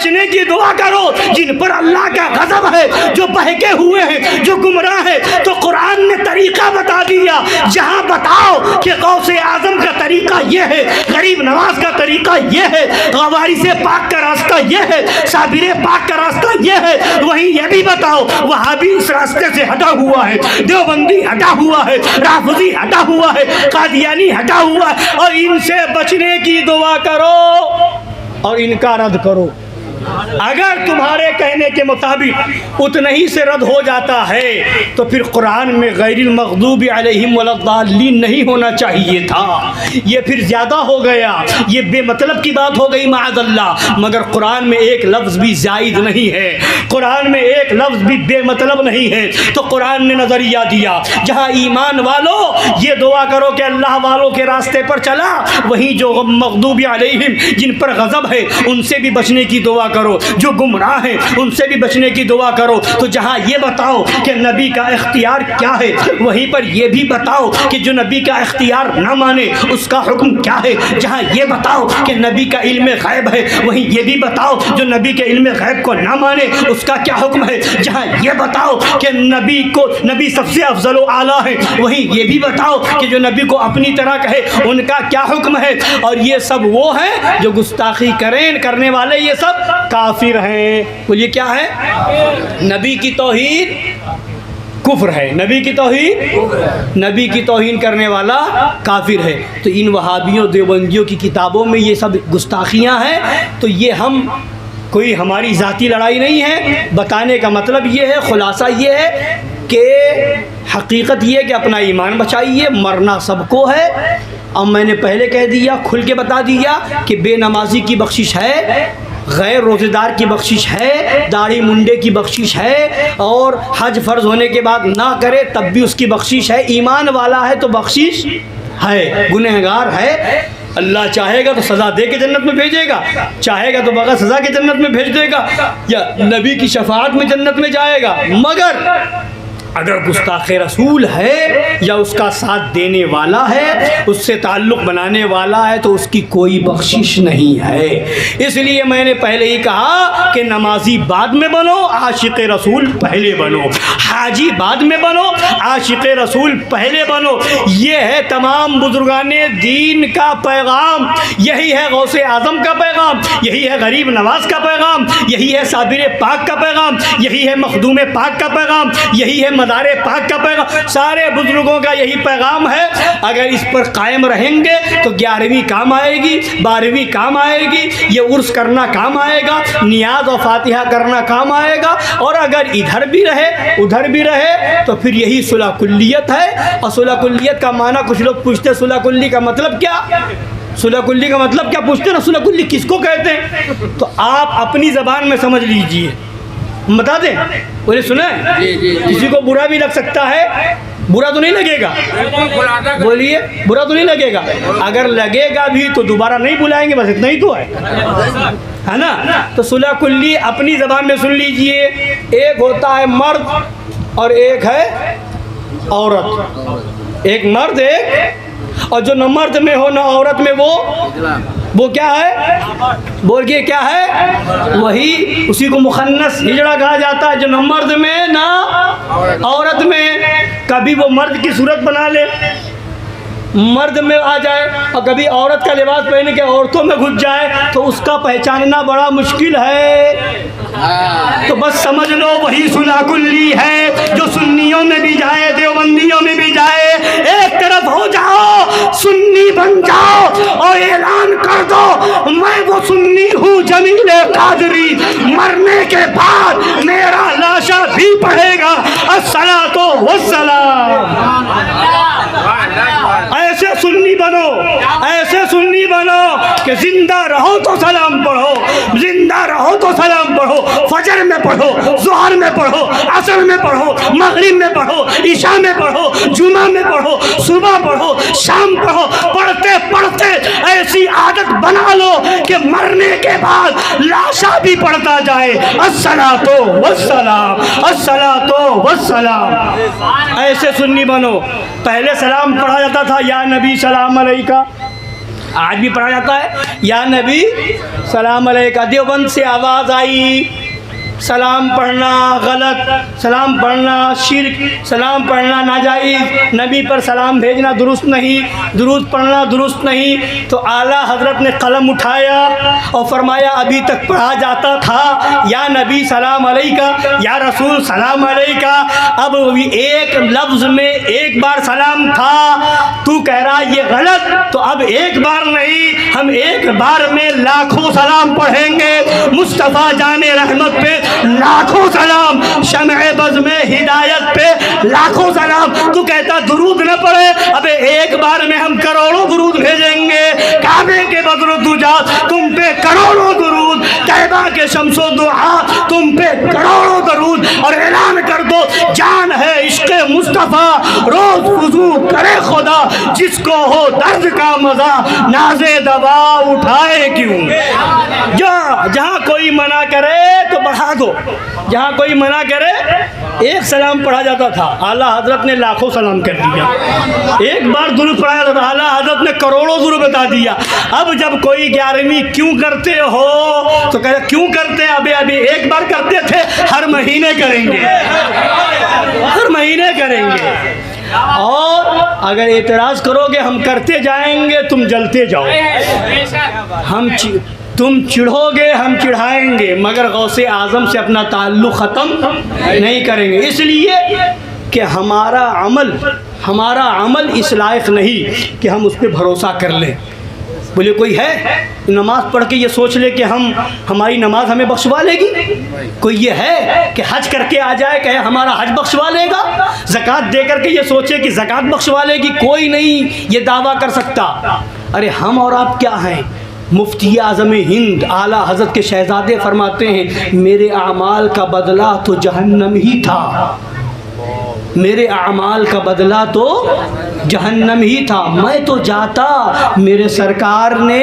بچنے کی دعا کرو جن پر اللہ کا غضب ہے، جو بہکے ہوئے ہیں، جو گمراہ ہیں۔ تو قرآن نے طریقہ بتا دیا، جہاں بتاؤ کہ غوث اعظم کا طریقہ یہ ہے، غریب نواز کا طریقہ یہ ہے، غوارث پاک کا راستہ یہ ہے، صابر پاک کا راستہ یہ ہے، وہیں یہ بھی بتاؤ وہابی اس راستے سے ہٹا ہوا ہے، دیوبندی ہٹا ہوا ہے، رافضی ہٹا ہوا ہے، قادیانی ہٹا ہوا ہے، اور ان سے بچنے کی دعا کرو اور ان کا رد کرو۔ اگر تمہارے کہنے کے مطابق اتنا ہی سے رد ہو جاتا ہے تو پھر قرآن میں غیر المغضوب علیہم ولا الضالین نہیں ہونا چاہیے تھا، یہ پھر زیادہ ہو گیا، یہ بے مطلب کی بات ہو گئی معاذ اللہ۔ مگر قرآن میں ایک لفظ بھی زائد نہیں ہے، قرآن میں ایک لفظ بھی بے مطلب نہیں ہے۔ تو قرآن نے نظریہ دیا جہاں ایمان والوں یہ دعا کرو کہ اللہ والوں کے راستے پر چلا، وہیں جو مغضوب علیہم جن پر غضب ہے ان سے بھی بچنے کی دعا کرو، جو گمراہ ہیں ان سے بھی بچنے کی دعا کرو۔ تو جہاں یہ بتاؤ کہ نبی کا اختیار کیا ہے، وہیں پر یہ بھی بتاؤ کہ جو نبی کا اختیار نہ مانے اس کا حکم کیا ہے۔ جہاں یہ بتاؤ کہ نبی کا علم غیب ہے، وہیں یہ بھی بتاؤ جو نبی کے علم غیب کو نہ مانے اس کا کیا حکم ہے۔ جہاں یہ بتاؤ کہ نبی سب سے افضل و اعلیٰ ہے، وہیں یہ بھی بتاؤ کہ جو نبی کو اپنی طرح کہے ان کا کیا حکم ہے۔ اور یہ سب وہ ہیں جو گستاخی کرنے والے، یہ سب کافر ہیں۔ بولیے کیا ہے؟ نبی کی توہین کفر ہے، نبی کی توہین کرنے والا کافر ہے۔ تو ان وہابیوں دیوبندیوں کی کتابوں میں یہ سب گستاخیاں ہیں۔ تو یہ کوئی ہماری ذاتی لڑائی نہیں ہے، بتانے کا مطلب یہ ہے، خلاصہ یہ ہے کہ حقیقت یہ ہے کہ اپنا ایمان بچائیے، مرنا سب کو ہے۔ اب میں نے پہلے کہہ دیا، کھل کے بتا دیا کہ بے نمازی کی بخشش ہے، غیر روزے دار کی بخشش ہے، داڑھی منڈے کی بخشش ہے، اور حج فرض ہونے کے بعد نہ کرے تب بھی اس کی بخشش ہے۔ ایمان والا ہے تو بخشش ہے، گنہگار ہے اللہ چاہے گا تو سزا دے کے جنت میں بھیجے گا، چاہے گا تو بغیر سزا کے جنت میں بھیج دے گا، یا نبی کی شفاعت میں جنت میں جائے گا۔ مگر اگر گستاخ رسول ہے یا اس کا ساتھ دینے والا ہے، اس سے تعلق بنانے والا ہے، تو اس کی کوئی بخشش نہیں ہے۔ اس لیے میں نے پہلے ہی کہا کہ نمازی بعد میں بنو، عاشق رسول پہلے بنو، حاجی بعد میں بنو، عاشق رسول پہلے بنو۔ یہ ہے تمام بزرگان دین کا پیغام، یہی ہے غوث اعظم کا پیغام، یہی ہے غریب نواز کا پیغام، یہی ہے صابر پاک کا پیغام، یہی ہے مخدوم پاک کا پیغام، یہی ہے مدار پاک کا پیغام۔ سارے بزرگوں کا یہی پیغام ہے۔ اگر اس پر قائم رہیں گے تو 11ویں کام آئے گی، 12ویں کام آئے گی، یہ عرس کرنا کام آئے گا، نیاز و فاتحہ کرنا کام آئے گا۔ اور اگر ادھر بھی رہے ادھر بھی رہے تو پھر یہی صلح کلیت ہے۔ اور صلح کلیت کا معنی کچھ لوگ پوچھتے صلح کلی کا مطلب کیا؟ صلح کلی کا مطلب کیا پوچھتے نا، صلح کلی کس کو کہتے ہیں؟ تو آپ اپنی زبان میں سمجھ لیجئے، بتا دیں۔ بولے سنیں، کسی کو برا بھی لگ سکتا ہے، برا تو نہیں لگے گا؟ بولیے برا تو نہیں لگے گا؟ اگر لگے گا بھی تو دوبارہ نہیں بلائیں گے، بس اتنا ہی تو ہے نا۔ تو صلح کلی اپنی زبان میں سن لیجئے، ایک ہوتا ہے مرد اور ایک ہے عورت، ایک مرد ایک، اور جو نہ مرد میں ہو نہ عورت میں وہ کیا ہے؟ بولئے کیا ہے؟ وہی اسی کو مخنث ہجڑا کہا جاتا ہے، جو نہ مرد میں نہ عورت میں۔ کبھی وہ مرد کی صورت بنا لے، مرد میں آ جائے، اور کبھی عورت کا لباس پہن کے عورتوں میں گھس جائے، تو اس کا پہچاننا بڑا مشکل ہے۔ تو بس سمجھ لو وہی صلح کلی ہے، جو سنیوں میں بھی جائے دیوبندیوں میں بھی جائے، ایک طرف ہو جاؤ، سنی بن جاؤ اور اعلان کر دو میں وہ سنی ہوں جمیل قادری، مرنے کے بعد میرا لاشا بھی پڑھے گا الصلاۃ والسلام۔ ایسے سنی بنو، ایسے سنی بنو کہ زندہ رہو تو سلام پڑھو، زندہ رہو تو سلام پڑھو، فجر میں پڑھو، ظہر میں پڑھو، عصر میں پڑھو، مغرب میں پڑھو، عشاء میں پڑھو، جمعہ میں پڑھو، صبح پڑھو، شام پڑھو۔ پڑھتے پڑھتے ایسی عادت بنا لو کہ مرنے کے بعد لاشا بھی پڑھتا جائے الصلاۃ والسلام، الصلاۃ والسلام۔ ایسے سنی بنو۔ پہلے سلام پڑھا جاتا تھا یا نبی سلام علیکہ، آج بھی پڑھا جاتا ہے یا نبی سلام علیکہ. دیوبند سے آواز آئی سلام پڑھنا غلط، سلام پڑھنا شرک، سلام پڑھنا ناجائز، نبی پر سلام بھیجنا درست نہیں، درود پڑھنا درست نہیں. تو اعلیٰ حضرت نے قلم اٹھایا اور فرمایا ابھی تک پڑھا جاتا تھا یا نبی سلام علیکہ، یا رسول سلام علیکہ، اب ایک لفظ میں ایک بار سلام تھا، تو کہہ رہا یہ غلط، تو اب ایک بار نہیں، ہم ایک بار میں لاکھوں سلام پڑھیں گے مصطفیٰ جان رحمت پہ، لاکھوں سلام شمع بز میں ہدایت پہ، لاکھوں سلام. تو کہتا درود نہ پڑھے، اب ایک بار میں ہم کروڑوں درود بھیجیں گے. کعبے کے بدر الدجا تم پہ کروڑوں درود، کعبہ کے شمس و دعا تم پہ کروڑوں درود. اور اعلان کر دو جان ہے عشق مصطفیٰ، روز وضو کرے خدا، جس کو ہو درد کا مزہ ناز دوا اٹھائے کیوں. جہاں کوئی منع کرے تو بڑھا دو، جہاں کوئی منع کرے. ایک سلام پڑھا جاتا تھا، اعلیٰ حضرت نے لاکھوں سلام کر دیا. ایک بار درود پڑھا جاتا تھا، اعلیٰ حضرت نے کروڑوں درود بتا دیا. اب جب کوئی 11ویں کیوں کرتے ہو تو کہتے کیوں کرتے ہیں، ابھی ایک بار کرتے تھے، ہر مہینے کریں گے، ہر مہینے کریں گے. اور اگر اعتراض کرو گے ہم کرتے جائیں گے تم جلتے جاؤ، تم چڑھو گے ہم چڑھائیں گے، مگر غوث اعظم سے اپنا تعلق ختم نہیں کریں گے. اس لیے کہ ہمارا عمل اس لائق نہیں کہ ہم اس پہ بھروسہ کر لیں. بولے کوئی ہے نماز پڑھ کے یہ سوچ لے کہ ہماری نماز ہمیں بخشوا لے گی؟ کوئی یہ ہے کہ حج کر کے آ جائے کہ ہمارا حج بخشوا لے گا؟ زکوٰۃ دے کر کے یہ سوچے کہ زکوٰۃ بخشوا لے گی؟ کوئی نہیں یہ دعویٰ کر سکتا. ارے ہم اور آپ کیا ہیں؟ مفتی اعظم ہند اعلیٰ حضرت کے شہزادے فرماتے ہیں میرے اعمال کا بدلہ تو جہنم ہی تھا، میرے اعمال کا بدلہ تو جہنم ہی تھا، میں تو جاتا میرے سرکار نے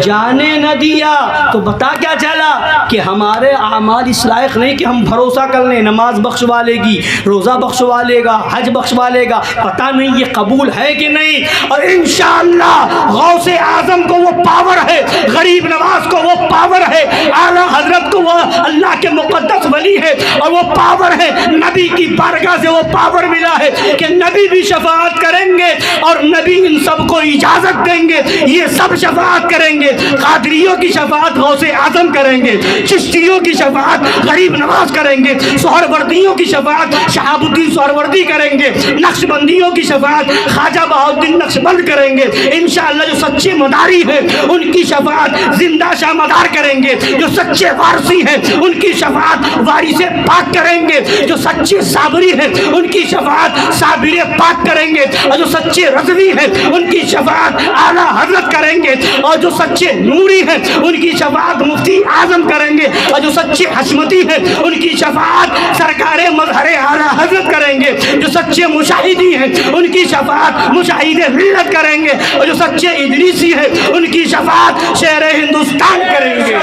جانے نہ دیا. تو بتا کیا چلا کہ ہمارے اعمال اس لائق نہیں کہ ہم بھروسہ کر لیں نماز بخشوا لے گی، روزہ بخشوا لے گا، حج بخشوا لے گا. پتہ نہیں یہ قبول ہے کہ نہیں. اور انشاءاللہ غوث اعظم کو وہ پاور ہے، غریب نواز کو وہ پاور ہے، اعلیٰ حضرت کو وہ اللہ کے مقدس ولی ہے اور وہ پاور ہے. نبی کی بارگاہ سے وہ پاور ملا ہے کہ نبی بھی شفاعت کریں گے اور نبی ان سب کو اجازت دیں گے، یہ سب شفاعت کریں گے. قادریوں کی شفاعت غوث اعظم کریں گے، چشتیوں کی شفاعت غریب نواز کریں گے، سہروردیوں کی شفاعت شہاب الدین سہروردی کریں گے، نقش بندیوں کی شفاعت خواجہ بہاؤالدین نقش بند کریں گے. انشاءاللہ جو سچے مداری ہیں ان کی شفاعت زندہ شاہ مدار کریں گے، جو سچے وارثی ہیں ان کی شفاعت وارث پاک کریں گے، جو سچے صابری ہیں ان کی شفاعت صابر پاک کریں گے، اور جو سچے رضوی ہیں ان کی شفاعت اعلیٰ حضرت کریں گے، اور جو سچے نوری ہیں ان کی شفاعت مفتی اعظم کریں گے، اور جو سچے حشمتی ہیں ان کی شفاعت سرکار مظہر اعلیٰ حضرت کریں گے، جو سچے مشاہدی ہیں ان کی شفاعت مشاہد ملت کریں گے، اور جو سچے ادریسی ہیں ان کی شفاعت شہر ہندوستان کریں گے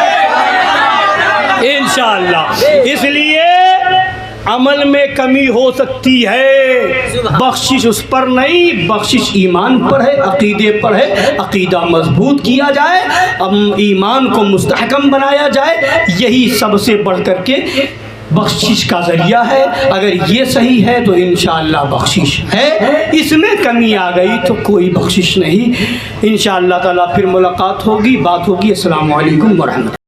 انشاءاللہ. اس لیے عمل میں کمی ہو سکتی ہے، بخشش اس پر نہیں، بخشش ایمان پر ہے، عقیدے پر ہے. عقیدہ مضبوط کیا جائے، ایمان کو مستحکم بنایا جائے، یہی سب سے بڑھ کر کے بخشش کا ذریعہ ہے. اگر یہ صحیح ہے تو انشاءاللہ بخشش ہے، اس میں کمی آ گئی تو کوئی بخشش نہیں. انشاءاللہ تعالیٰ پھر ملاقات ہوگی، بات ہوگی. السلام علیکم ورحمۃ اللہ.